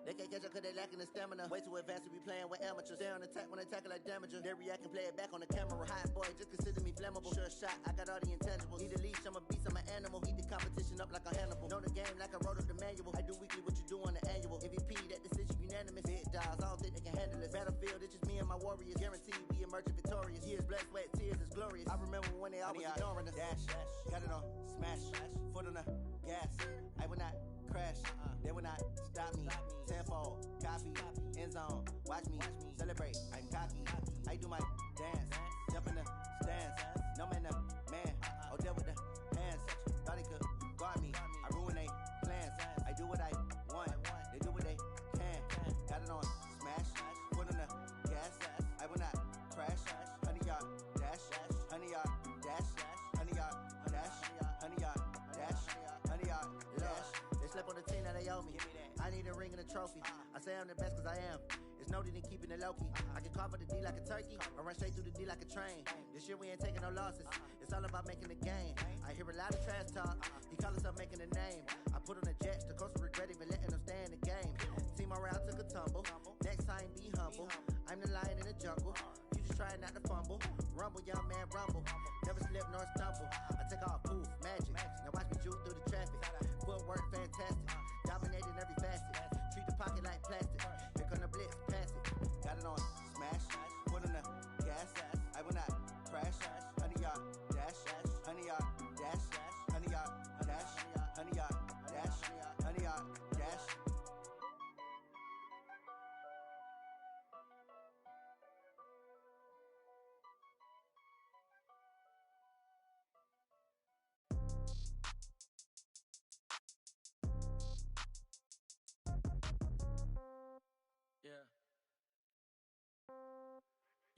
They can't catch up cause they lacking the stamina. Way too advanced to be playing with amateurs. Stay on attack when they tackle like damager. They react and play it back on the camera. Hot boy, just consider me flammable. Sure shot, I got all the intangibles. Need a leash, I'm a beast, I'm an animal. Eat the competition up like a Hannibal. Know the game like I wrote up the manual. I do weekly what you do on the annual. MVP, that decision unanimous. Big dials, I don't think they can handle this. Battlefield, it's just me and my warriors. Guaranteed we emerging victorious. Years, blood, sweat, tears, it's glorious. I remember when they always ignoring us. Dash, got it on smash. Foot on the gas. I will not crash. They will not stop me. Tenfold, copy, end zone. Watch me celebrate. I'm cocky. I do my dance, jump in the stands. No man, man. Oh, there with the hands. Thought he could guard me. I ruin they plans. I do what I want. They do what they can. Got it on smash. Foot on the gas. I will not crash. 100-yard dash. 100-yard dash. 100-yard dash. 100-yard dash. 100-yard dash. They slept on the team that they owe me. I need a ring and a trophy. I say I'm the best cause I am. It's noted in keeping it low-key. I can carve up the D like a turkey or run straight through the D like a train. This year we ain't taking no losses. It's all about making the game. I hear a lot of trash talk. He call himself making a name. I put on the Jets. The coach will regret even letting them stay in the game. Team morale took a tumble. Next time be humble. I'm the lion in the jungle. You just trying not to fumble. Rumble, young man, rumble. Never slip nor stumble. I take off, poof, magic. Now watch me juke through the traffic. Footwork fantastic. Dominating every facet. Treat the pocket like plastic. Here come the blitz, pass it. Got it on smash. Foot on the gas. I will not crash. 100-yard dash. 100-yard dash. 100-yard dash. 100-yard dash. 100-yard dash.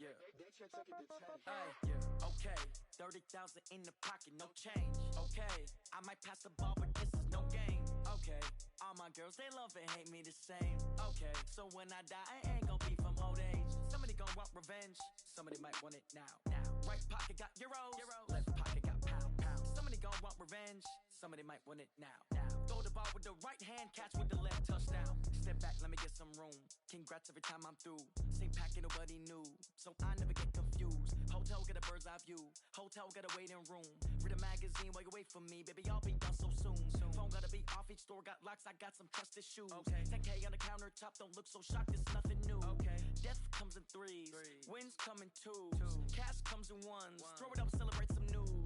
Yeah. Okay. 30,000 in the pocket, no change. Okay. I might pass the ball, but this is no game. Okay. All my girls, they love and hate me the same. Okay. So when I die, I ain't gonna be from old age. Somebody gonna want revenge. Somebody might want it now. Right pocket got euros. Left pocket got pound. Somebody gonna want revenge. Somebody might want it now. Throw the ball with the right hand, catch with the left, touchdown. Step back, let me get some room. Congrats every time I'm through. Same packet, nobody knew, so I never get confused. Hotel get a bird's eye view. Hotel get a waiting room. Read a magazine while you wait for me, baby. I'll be done so soon. Phone gotta be off. Each store got locks. I got some trusted shoes. 10K on the countertop. Don't look so shocked. It's nothing new. Death comes in threes. Wins come in twos. Cash comes in ones. Throw it up, celebrate some news.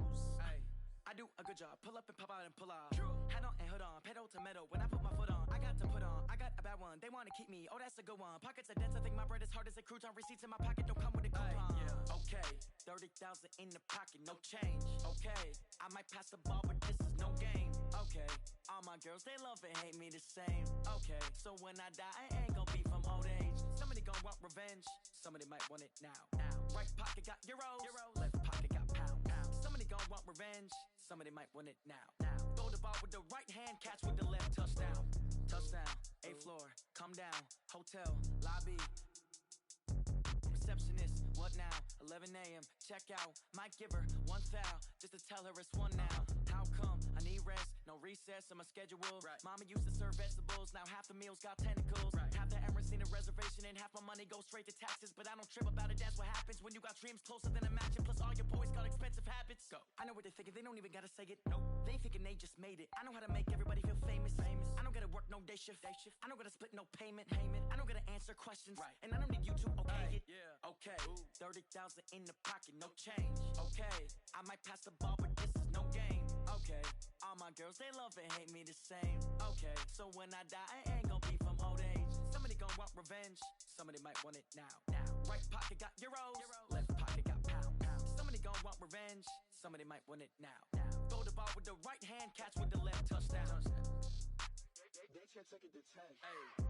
I do a good job. Pull up and pop out and pull off. Hat on and hood on. Pedal to metal. When I put my foot on, I got to put on. I got a bad one. They want to keep me. Oh, that's a good one. Pockets are dense. I think my bread is hard as a crouton. Receipts in my pocket don't come with a coupon. Okay. 30,000 in the pocket. No change. Okay. I might pass the ball, but this is no game. Okay. All my girls, they love and hate me the same. Okay. So when I die, I ain't gonna be from old age. Somebody gonna want revenge. Somebody might want it now. Right pocket got euros. Left pocket got pound. Somebody gon' want revenge. Somebody might want it now. Throw the ball with the right hand, catch with the left, touchdown. Touchdown, 8th floor, come down. Hotel, lobby. Receptionist, what now? 11 a.m., check out. Might give her one foul, just to tell her it's one now. How come? I need rest, no recess on my schedule. Mama used to serve vegetables, now half the meals got tentacles. Half the Emirates need a reservation and half my money goes straight to taxes. But I don't trip about it, that's what happens when you got dreams closer than a match. And plus all your boys got expensive habits. Go. I know what they're thinking, they don't even gotta say it. Nope. They thinking they just made it. I know how to make everybody feel famous. I don't gotta work no day shift. I don't gotta split no payment. I don't gotta answer questions. And I don't need you to okay it. Okay. 30,000 in the pocket, no change. Okay. I might pass the ball, but this is no game. Okay. All my girls, they love and hate me the same. Okay. So when I die, I ain't gonna be from old age. Somebody gonna want revenge. Somebody might want it now. Right pocket got euros. Left pocket got pound. Somebody gonna want revenge. Somebody might want it now. Throw the ball with the right hand, catch with the left, touchdown. can't take it to 10. Hey.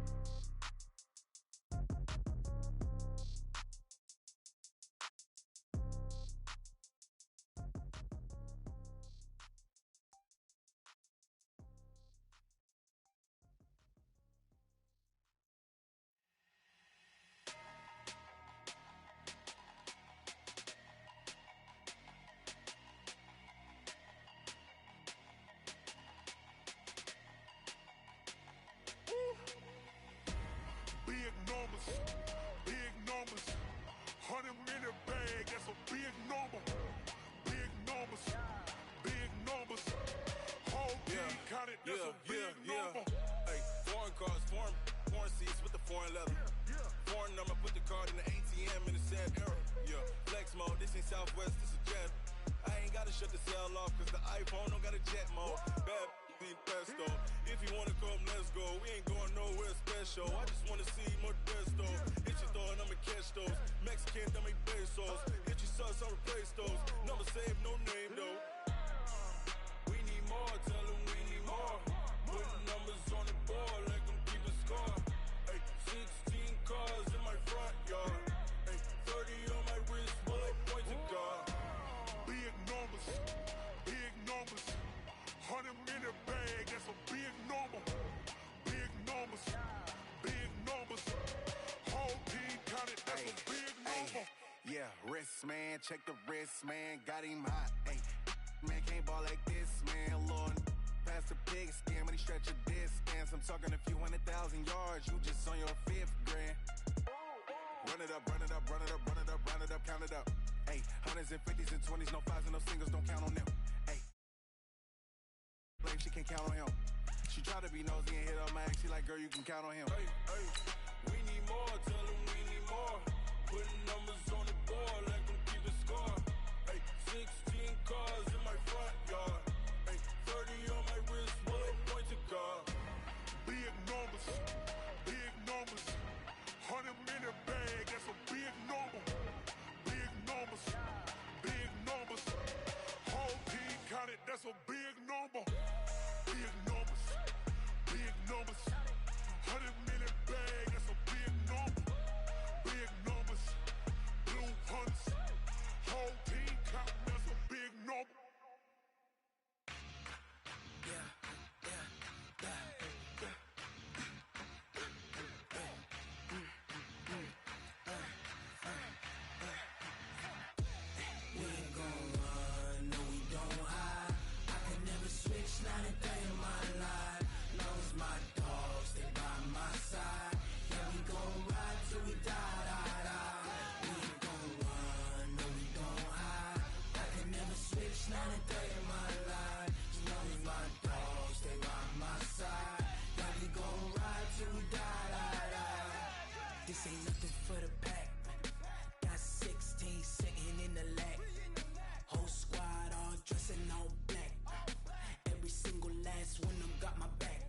Big numbers, big numbers. 100-minute bag, that's a big number. Big numbers, big numbers. Whole team counted, that's a big number. Hey, foreign cars, foreign seats with the foreign leather. Foreign number, put the card in the ATM in the sad era. Yeah, flex mode, this ain't Southwest, this is Jet. I ain't gotta shut the cell off, cause the iPhone don't got a jet mode. Bad need pesto. If you wanna come, let's go. We ain't going nowhere special. I just wanna see Modesto. Hit your thought, I'ma catch those. Mexican, I'ma pesos. Hit your sus, I'll replace those. Number saved, no name though. We need more, tell them we need more. Putting numbers on the board like I'm keeping score. Hey, 16 cars in my front yard. Hey, 30 on my wrist, while I point to God. Big numbers, big numbers. 100-minute bag, that's a big number. Big numbers, big numbers. Whole team counted, that's a big number. Yeah, wrist man, check the wrist man, got him hot. Ay, man can't ball like this, man. Lord, pass the pig skin when he stretch a distance. I'm talking a few 100,000 yards, you just on your 5th grand. Run it up, run it up, run it up, run it up, run it up, count it up. Ay, 100s and 50s and 20s, no 5s and no singles, don't count on them. Ay, she can't count on him. She try to be nosy and hit up my ex, she like, girl, you can count on him. Hey, hey, we need more, tell them we need more. Putting numbers on the board like I'm keeping score. Hey, 16 cars in my front yard. Hey, 30 on my wrist, while I point to God. Big numbers, big numbers. 100-minute bag, that's a big number. Big numbers, big numbers. Whole team counted, that's a big number. Big numbers, big numbers. 100-minute bag, that's a big number. Big numbers, blue hunts. Whole team counting, that's a big number. Not a day in my life. Long as my dogs, they by my side. Yeah, we gon' ride till we die. We ain't gon' run, no, we don't hide. I can never switch, not a day in my life. As long as my dogs, they by my side. Yeah, we gon' ride till we die. This ain't nothing for the pack. Got 16 sitting in the lag. Whole squad all dressing all black. Every single last one of them got my back.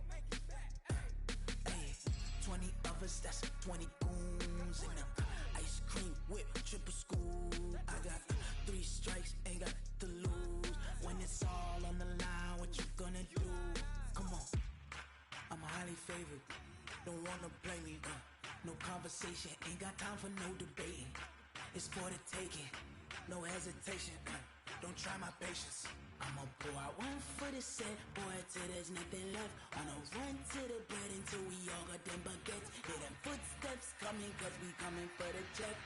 20 of us, that's 20 goons. And ice cream whip, triple school. I got 3 strikes, ain't got to lose. When it's all on the line, what you gonna do? Come on, I'm highly favored. Don't wanna play me, no conversation, ain't got time for no debating. It's for the taking, no hesitation. Don't try my patience. I'ma pour out one for the set, boy, till there's nothing left. On a run to the bread until we all got them baguettes. Hear them footsteps coming, cause we coming for the check.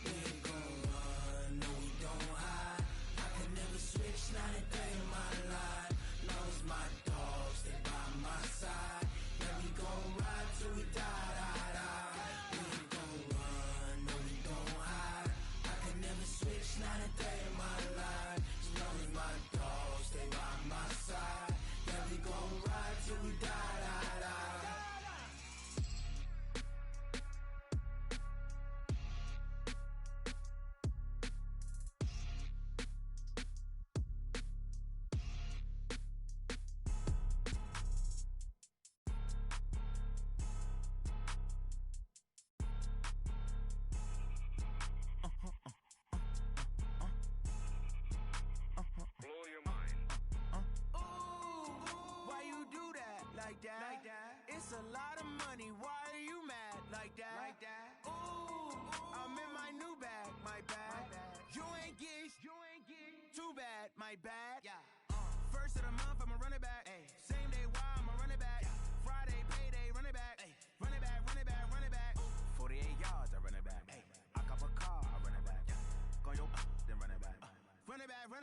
We ain't gon' run, no, we don't hide. I can never switch, not a day in my life. Long as my dogs, they by my side. Yeah, we gon' ride till we die. We ain't gon' run, no, we don't hide. I can never switch, not a day in my life. As long as my dogs, they by my side. Yeah, we gon' ride till we die.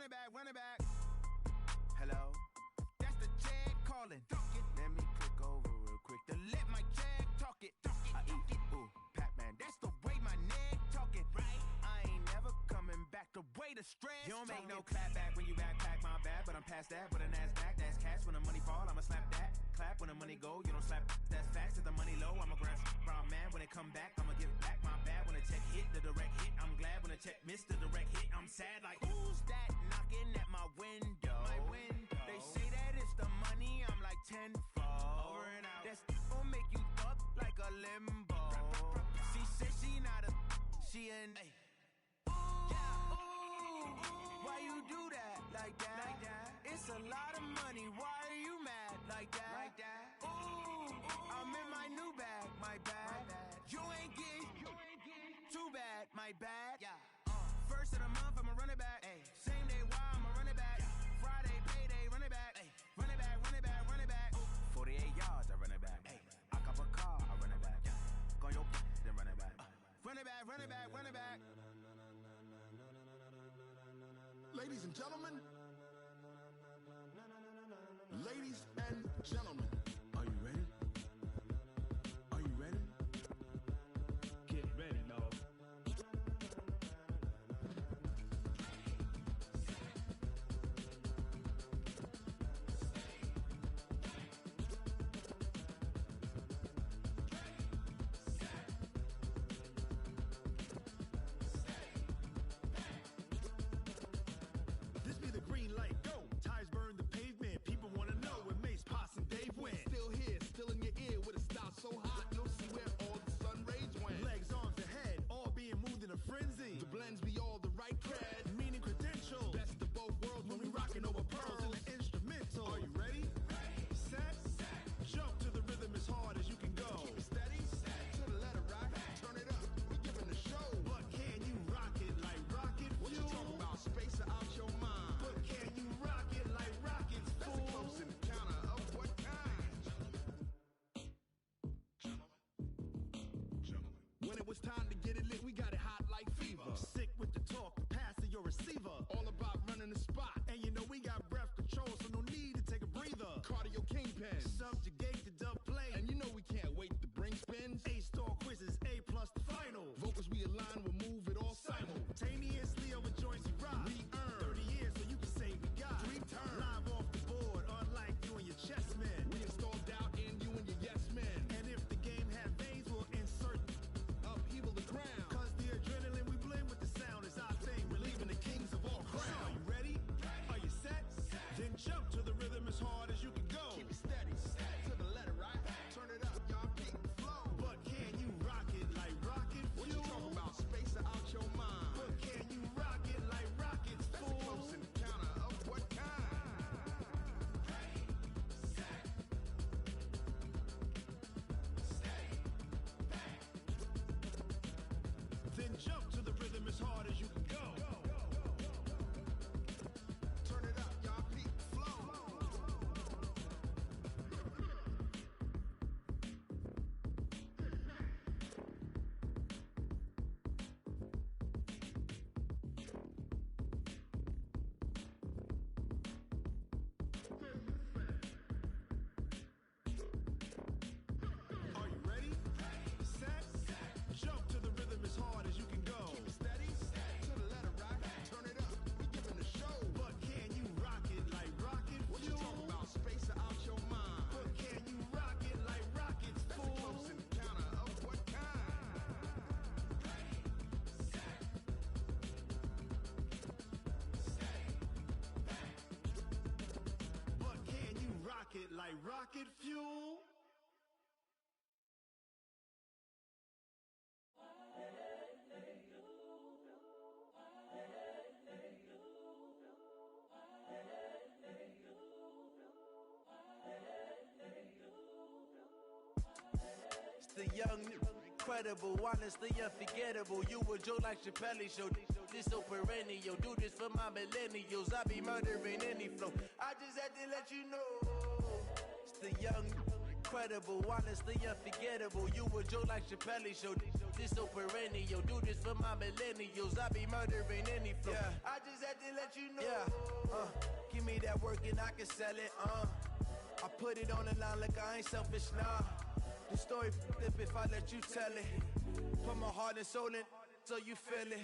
run it back, run it back. Hello? That's the Jag calling. Let me click over real quick to let my Jag talk it. I eat, ooh, Pac-Man. That's the way my neck talking. Right? I ain't never coming back. The way the stress. You don't make no clap back when you backpack, my bad. But I'm past that with a NASDAQ. That's cash when the money fall. I'ma slap that. Clap when the money go. You don't slap. That's facts. If the money low, I'ma grab brown man. When it come back, I'ma give back. My bad when the check hit the direct hit. I'm glad when the check missed the direct hit. I'm sad like who's that knocking at my window? My window. They say that it's the money. I'm like tenfold. Over and out. That's gon' make you up like a limbo. She said she not a. She an. Why you do that like that? Like that? It's a lot of money. Why are you mad like that? Like that? Ooh, I'm in my new bag. My bad. You ain't getting too bad. My bad. Yeah. First of the month, I'ma run it back. Ay. Same day, why I'ma run it back? Friday, payday, run it back. Ay. Run it back, run it back, run it back. 48 yards, I run it back. Ay. I cop a car, I run it back. Go your then run it back. Run it back, run it back, run it back. Ladies and gentlemen, ladies and gentlemen, are you ready? Are you ready? Get ready, dog. This be the green light, go. Tires burn the pavement. People wanna know where Mace, Potts, and Dave went. Still here, still in your ear with a style so hot, you'll see where all the sun rays went. Legs, arms, and head, all being moved in a frenzy. The blends be all the right cred, meaning credentials. best of both worlds when we rockin' over pearls. In the instrumental. Are you ready? Set. Jump to the rhythm as hard as you can go. Keep it steady, to the letter right, turn it up, we giving the show. But can you rock it like rocket fuel? What you talking about, space out your mind? But can you rock it like rockets, That's fool? a close encounter of what kind? When it was time to get it lit, we got it hot like fever. Sick with the talk, pass to your receiver. All about running the spot, And you know we got breath control, so no need to take a breather. cardio kingpin. Subjugate the dub play. And you know we can't wait to bring spins. A-star quizzes, A+ the final. Vocals we align, we'll move it all Simultaneously over joints we rock. We earn 30 years, so you can say we got 3 turns. live off the board, unlike you and your chess men. We install doubt in you and your yes men. And if the game had veins, we'll insert Upheaval the ground. Cause the adrenaline we blend with the sound is our thing. Relieving the kings of all Crown. crown. Are you ready? Are you set? Then jump to the rhythm as hard as you can go. Keep it steady, to the letter right. Turn it up, y'all peak flow. But can you rock it like rocket fuel? What you talking about, space out your mind? But can you rock it like rockets, That's a fool? close encounter of what kind? Then jump to the rhythm as hard as you can go. Turn it up, y'all peak flow. Are you ready? Set. Jump to the rhythm as hard as you can go. Keep it steady, to the letter right. Turn it up, we giving the show. But can you rock it like rocket What you fuel? talking about, space out your mind? But can you rock it like rockets, That's a fool? close encounter of what kind? But can you rock it like rocket fuel? It's the young, incredible, honestly unforgettable. You a Joe like Chappelle show. This so perennial. Do this for my millennials. I be murdering any flow. I just had to let you know. It's the young, incredible, honestly unforgettable. You a Joe like Chappelle show. This so perennial. Do this for my millennials. I be murdering any flow. I just had to to let you know. Yeah, give me that work and I can sell it. I put it on the line like I ain't selfish, nah. The story flip if I let you tell it. Put my heart and soul in so you feel it.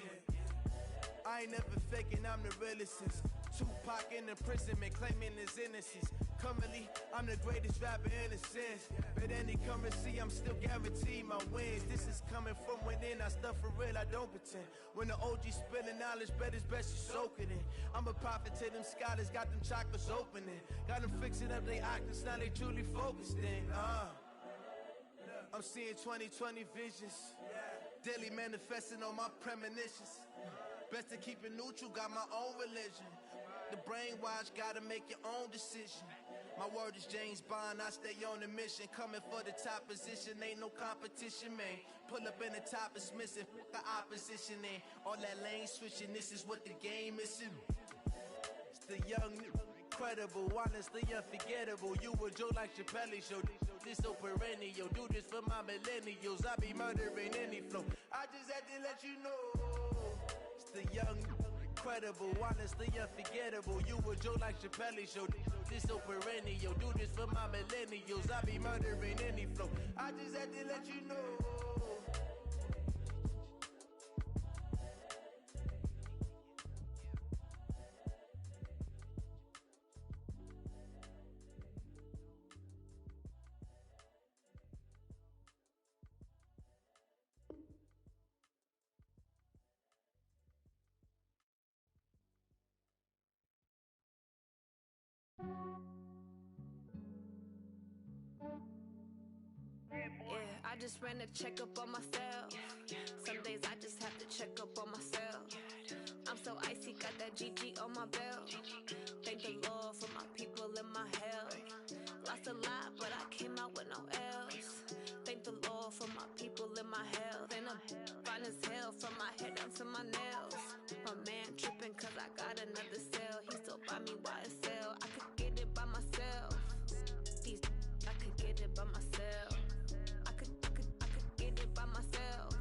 I ain't never faking, I'm the realest since Tupac in imprisonment, claiming his innocence. Currently, I'm the greatest rapper in a sense. But any currency, I'm still guaranteed my wins. This is coming from within, I stuff for real, I don't pretend. When the OG spilling knowledge, bet it's best you soak it in. I'm a prophet to them scholars, got them chakras opening. Got them fixing up they octaves, now they truly focused in. I'm seeing 2020 visions, daily manifesting on my premonitions. Best to keep it neutral, got my own religion. The brainwash, gotta make your own decision. My word is James Bond, I stay on the mission. Coming for the top position, ain't no competition, man. Pull up in the top is missing, fuck the opposition, and all that lane switching, this is what the game is. It's the young, incredible, honestly unforgettable. You a Joe like Chappelle show, this so perennial. Do this for my millennials, I be murdering any flow. I just had to let you know. It's the young, incredible, honestly unforgettable. You a Joe like Chappelle show, this so perennial. Do this for my millennials, I be murdering any flow. I just had to let you know. Yeah, I just ran a checkup on myself. Some days I just have to check up on myself. I'm so icy, got that GG on my belt. Thank the Lord for my people in my health. Lost a lot, but I came out with no else. Thank the Lord for my people in my health. And I'm fine as hell from my head down to my nails. My man tripping cause I got another cell. He still buy me YSL. I could get it by myself. I could get it by myself. I could get it by myself.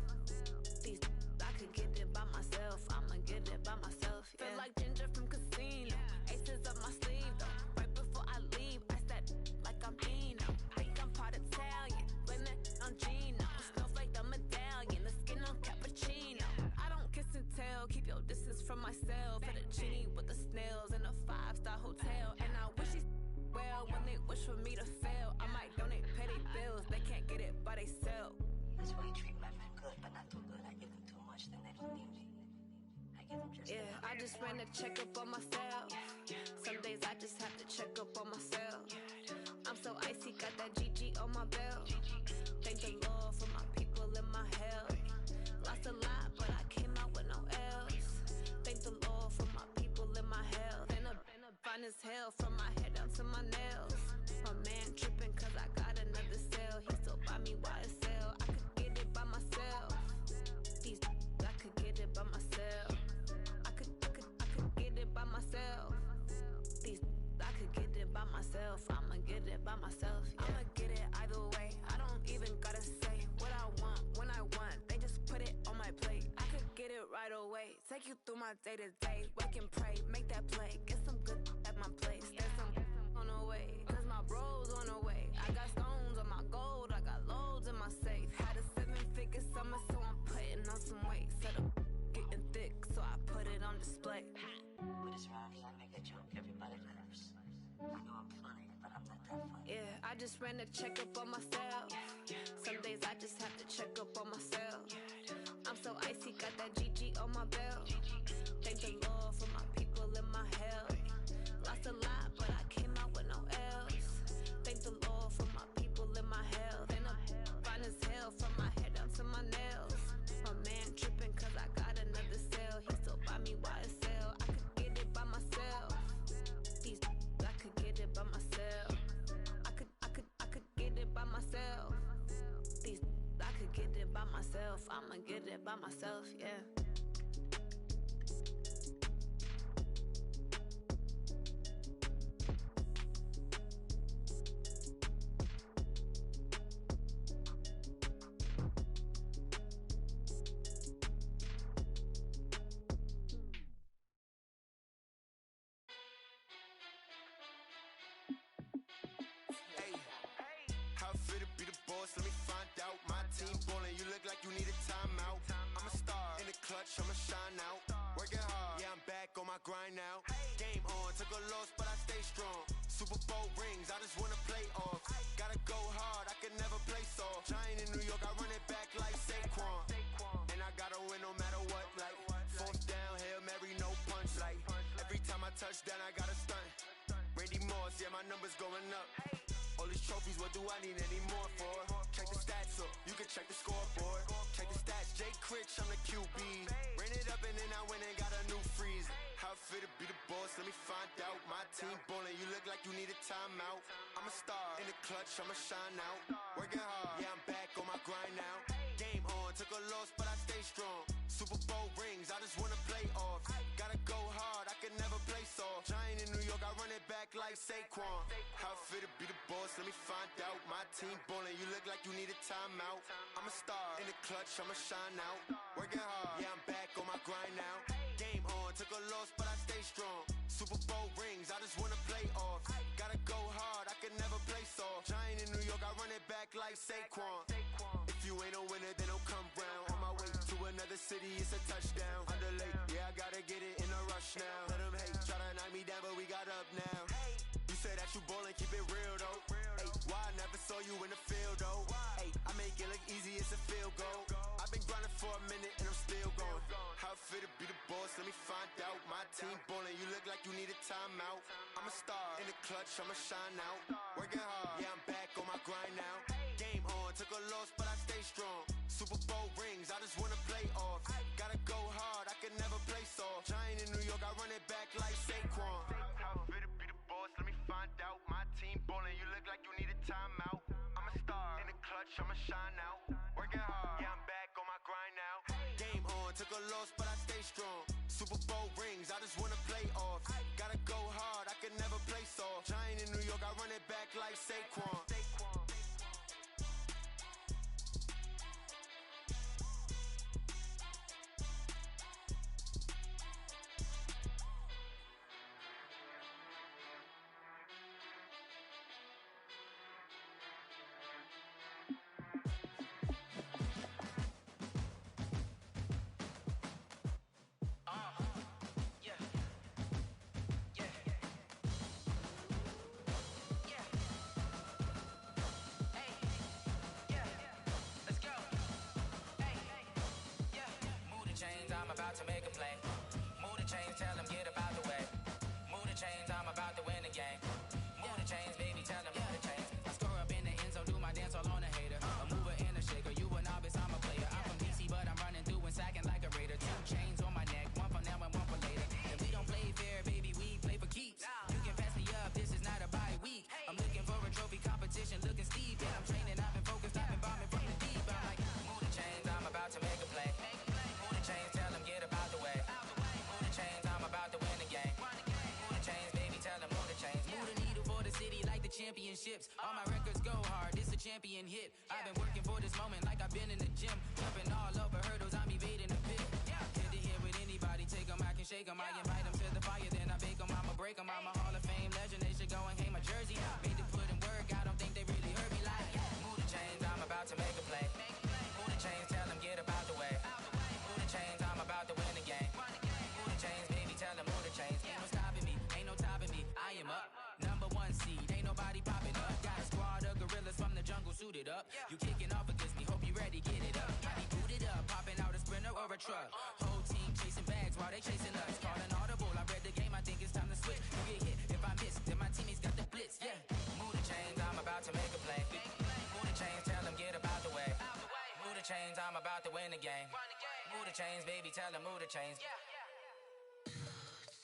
I could get it by myself. I'ma get it by myself. Yeah. Feel like Ginger from Casino. Aces up my sleeve though. Right before I leave, I said like I'm Eno. Think I'm part Italian. Blame that on Gino. Snowflake the medallion. The skin on cappuccino. I don't kiss and tell. Keep your distance from myself. For the genie with the snails in a 5-star hotel. And I wish he's well when they wish for me to fail. I might donate petty bills. They can't get it by they sell. That's why you treat my men good, but not too good. I give them too much, then they don't need me. I give them just enough. I just ran a checkup on myself. Some days I just have to check up on myself. I'm so icy, got that GG on my belt. Thank the Lord for my people in my health. Lost a lot, but I came out with no else. Thank the Lord for my people in my health. And I'm fine as hell from my head down to my nails. My man tripping cause I got another cell. He still buy me YSL. I could get it by myself. I could get it by myself. I could get it by myself. I could get it by myself. I'ma get it by myself. Yeah. I'ma get it either way. I don't even gotta say what I want when I want. They just put it on my plate. I could get it right away. Take you through my day to day. Work and pray, make that play. Get some good at my place. There's some on the way. Cause my bros on the way. I got stones on my gold. I got loads in my safe. Had a 7-figure summer, so I'm putting on some weight. Set up getting thick, so I put it on display. With this rhymes, I make a joke. Everybody laughs. I know I'm funny, but I'm not that funny. Yeah, I just ran a checkup on myself. Some days I just have to check up on myself. I'm so icy, got that GG on my belt. Thank the Lord for my people in my health. Lost a lot, but I came out with no else. Thank the Lord for my people in my health. And I'm fine as hell from my head down to my nails. My man tripping cause I got another cell. He still buy me YSL. I could get it by myself. I could get it by myself. I could get it by myself. I could get it by myself. I'ma get it by myself, yeah. boss, let me find out. My team ballin', you look like you need a timeout. I'm a star in the clutch, I'ma shine out. Working hard, yeah, I'm back on my grind now. Game on, took a loss, but I stay strong. Super Bowl rings, I just wanna play off. Gotta go hard, I can never play soft. Giant in New York, I run it back like Saquon. And I gotta win no matter what, like fourth down, Hail Mary, no punch. Like every time I touch down, I gotta stunt. Randy Moss, yeah, my numbers going up. All these trophies, what do I need any more for? Check the stats up, you can check the scoreboard. Check the stats, Jay Critch, I'm the QB. Ran it up and then I went and got a new freeze. How it fit to be the boss, let me find out. My team ballin', you look like you need a timeout. I'm a star in the clutch, I'ma shine out. Working hard, yeah, I'm back on my grind now. Game on, took a loss, but I stay strong. Super Bowl rings, I just wanna play off. Gotta go hard, I can never play soft. Giant in New York, I run it back like Saquon. How it fit to be the boss, let me find out. My team ballin', you look like you need a timeout. I'm a star in the clutch, I'ma shine out. Working hard, yeah, I'm back on my grind now. Game on, took a loss, but I stay strong. Super Bowl rings, I just wanna play off. Gotta go hard, I can never play soft. Giant in New York, I run it back like Saquon. If you ain't a winner, then don't come round. On my way to another city, it's a touchdown. Underlay, yeah, I gotta get it in a rush now. Let them hate, try to knock me down, but we got up now. You say that you ballin', keep it real though. Hey, why I never saw you in the field though? Hey, I make it look easy, it's a field goal. I've been grinding for a minute and I'm still going. How it fit to be the boss, let me find out. My team ballin', you look like you need a timeout. I'm a star in the clutch, I'ma shine out. Working hard, yeah, I'm back on my grind now. Game on, took a loss, but I stay strong. Super Bowl rings, I just wanna play off. Gotta go hard, I can never play soft. Giant in New York, I run it back like Saquon. How it fit to be the boss, let me find out. My team ballin', you look like you need a timeout. I'm a star in the clutch, I'ma shine out. Working hard, yeah, I'm back on my grind now. Game on, took a loss, but I stay strong. Super Bowl rings, I just wanna play off. Gotta go hard, I can never play soft. Giant in New York, I run it back like Saquon. Chains, I'm about to make a play. Move the chains, tell them get up out the way. Move the chains, I'm about to win the game. Move the chains, baby, tell them move the chains. I score up in the end zone, do my dance all on a hater. A mover and a shaker, you a novice, I'm a player. I'm from DC, but I'm running through and sacking like a raider. 2 chains on my neck, one for now and one for later. And we don't play fair, baby, we play for keeps. You can pass me up, this is not a bye week. I'm looking for a trophy competition, looking steep. Yeah, I'm training, I've been focused, I've been bombing from the deep. I'm like, move the chains, I'm about to make a play. Chains, tell them get up out the way. Move the chains, I'm about to win the game. Move the chains, baby, tell them move the chains. Move the needle for the city like the championships. All my records go hard, this a champion hit. I've been working for this moment like I've been in the gym. Jumping all over hurdles, I'm evading the pit. Head to head with anybody, take them, I can shake them. I invite them to the fire, then I bake them, I'ma break them. I'm a Hall of Fame legend, they should go and hang my jersey. Made to put in work, I don't think they really heard me like. Move the chains, I'm about to make a play. Move the chains, tell them get up out the way. Chains, I'm about to win the game. Move the chains, baby, tell them move the chains. Ain't no stopping me, ain't no topping me. I am up, number 1 seed, ain't nobody popping up. Got a squad of gorillas from the jungle suited up. You kicking off against me, hope you ready, get it up. I be booted up, popping out a sprinter or a truck. Whole team chasing bags while they chasing us. Calling audible, I read the game, I think it's time to switch. You get hit, if I miss, then my teammates got the blitz, yeah. Move the chains, I'm about to make a play. Move the chains, tell them get up out the way. Move the chains, I'm about to win the game. Move the chains, baby, tell them move the chains.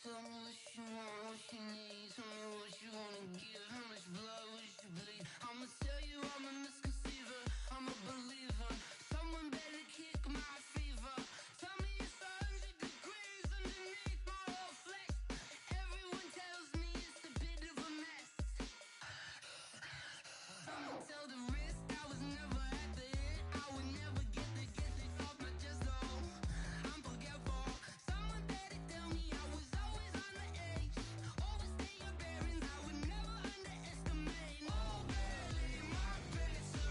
Tell me what you want, what you need. Tell me what you wanna give. How much blood would you bleed? I'ma tell you I'm a misconceiver. I'm a believer. Someone better kick my fever. Tell me it's 100 degrees underneath my whole flesh. Everyone tells me it's a bit of a mess. I'ma tell the risk I was never at the end. I would never get this off my chest though. I'm forgetful. Someone better tell me I was always on the edge. Overstay your bearings, I would never underestimate. Oh, barely, my best.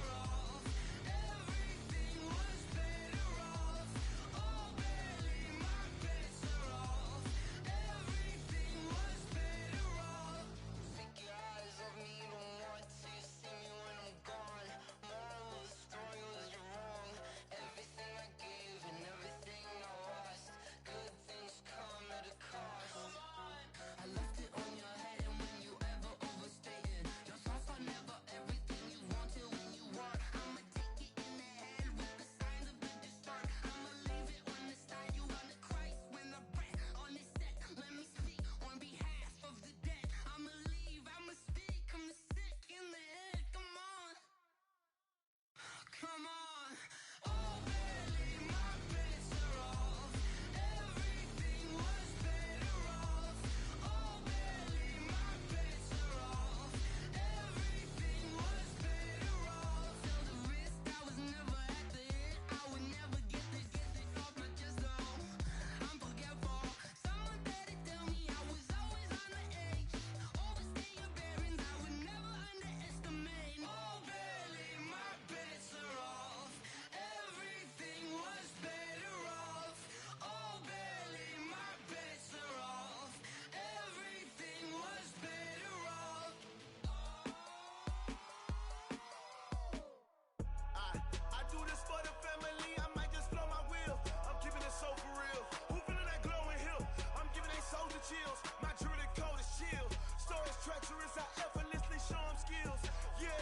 chills. My jewelry coat is chill. Stories treacherous, I effortlessly show them skills. Yeah.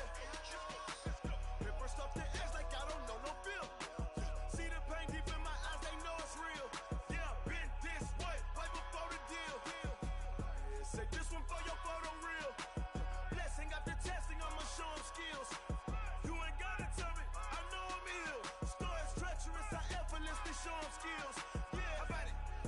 Paper stuff the edge like I don't know no feel. See the pain deep in my eyes, they know it's real. Yeah, been this way before the deal. Say this one for your photo real. Blessing after testing, I'ma show them skills. You ain't gotta tell me, I know I'm ill. Stories treacherous, I effortlessly show them skills. Yeah,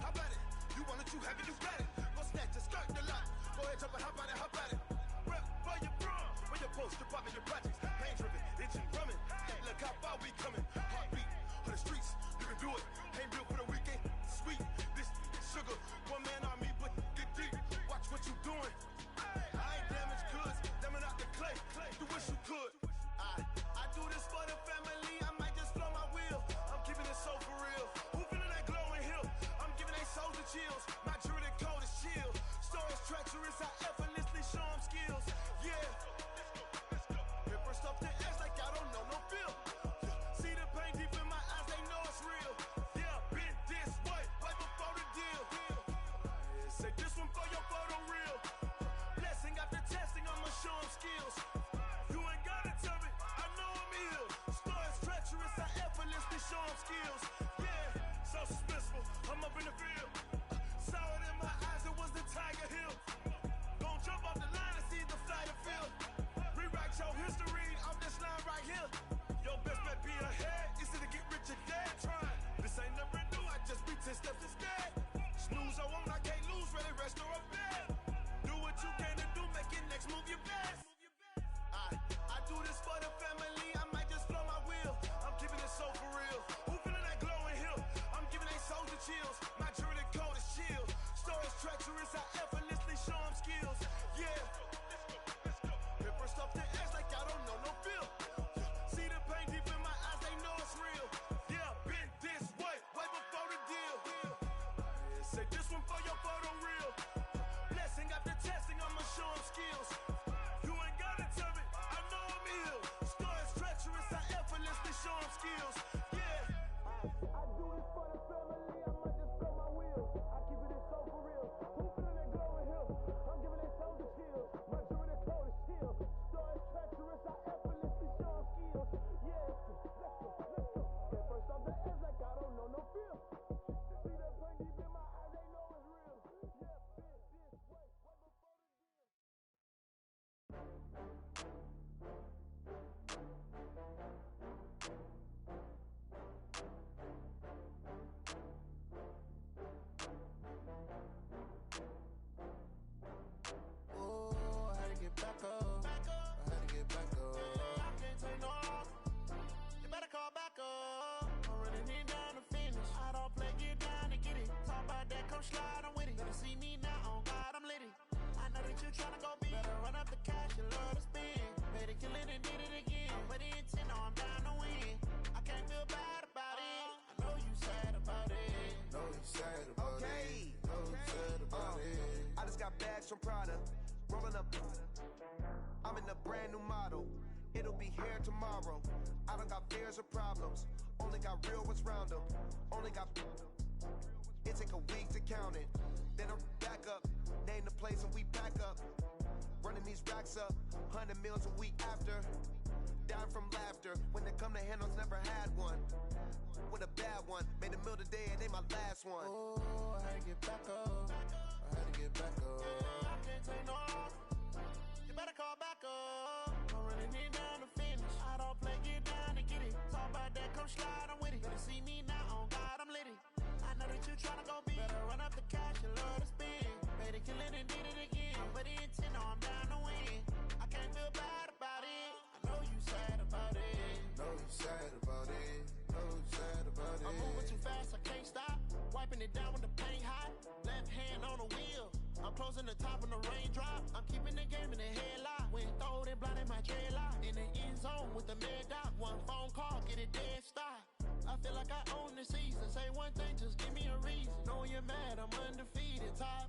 how about it? You want it, you have it, you got it. Go snatch it, skirt the lot. Go ahead, jump it, how about it? Rep where you from, where your post, department, your projects. Pain driven, engine drumming. Look how far we coming. Heartbeat on the streets, you can do it. Ain't built for the weekend, sweet. This sugar, one man army, but get deep. Watch what you doing. I ain't damaged goods, damn out the clay. You wish you could. I do this for the family. I might just blow my wheel. I'm keeping it so for real. Who feeling that glowing hill? I'm giving they souls the chills. My jewelry coat is chill. Stories treacherous, I effortlessly show them skills. Yeah. Paper stuff the edge like I don't know no feel. See the pain deep in my eyes, they know it's real. Yeah, been this way before the deal. Say this one for your photo real. Blessing after testing, I'ma show them skills. You ain't gotta tell me, I know I'm ill. Stories treacherous, I effortlessly show them skills. Yeah, so suspenseful, I'm up in the field. Saw it in my eyes, it was the Tiger Hill. Gon' jump off the line and see the flight of field. Rewrite your history off this line right here. Your best bet be ahead, it's to get rich or dead trying. This ain't never new, I just be 10 steps instead. Snooze or won't, I can't lose, ready, rest or a bed. Do what you can to do, make it next move your best. I do this for the family, I might just blow my wheel. I'm keeping it so for real. Who feeling that glowing hill? I'm giving they souls the chills. My jewelry coat is chill. Stories treacherous, I effortlessly show them skills. Yeah. Paper stuff the edge like I don't know no feel. See the pain deep in my eyes, they know it's real. Yeah, been this way before the deal. Say this one for your photo real. Blessing after testing, I'ma show them skills. You ain't gotta tell me, I know I'm ill. Stories treacherous, I effortlessly show them skills. Yeah. I do this for the family, I might just blow my wheel. I keep it so for real. Who feeling that glowing hill? I'm giving they souls the chills. My jewelry coat is chill. Stories treacherous, I effortlessly show them skills. Yeah, let's go. Get first off the edge like I don't know no feel. See that pain deep in my eyes, they know it's real. Yeah, been this way before the deal. Oh, I had to get back up. I had to get back up. I can't take no loss. You better call back up. I'm running it down to finish. I don't play, get down to get it. Talk about that, come slide, I'm with it. Better see me now, on God, I'm litty. I know that you tryna go big. Better run up the cash, you love to spend. Better kill it and did it again. I'm with the intent, no, I'm down to win. I can't feel bad about it. I know you sad about it. Know you sad about it. Know you sad about it. I just got bags from Prada, rolling up. I'm in a brand new model. It'll be here tomorrow. I don't got fears or problems. Only got real ones round them. Only got. It take a week to count it. Then I'm back up. Name the place and we back up. Running these racks up. 100 meals a week after. Down from laughter. When they come to handles, never had one. With a bad one. Made a meal today and they my last one. Oh, I had to get back up. I had to get back up. I can't take no loss. You better call back up. I'm running it down to finish. I don't play, get down to get it. Talk about that, come slide, I'm with it. Better see me now, on God, I'm litty. I know that you tryna go big. Better run up the cash, you love to spend. Better kill it and did it again. But the intent, no, I'm down to win. I can't feel bad about it. I know you sad about it. Know you sad about it. Know you sad about it. I'm moving too fast, I can't stop. Wiping it down with the paint hot. Left hand on the wheel. I'm closing the top when the raindrop. I'm keeping the game in the headlock. When throwed and blinded my dreadlock. In the end zone with the mad dot. One phone call, get it dead stop. I feel like I own the season. Say one thing, just give me a reason. Knowing you're mad, I'm undefeated. Top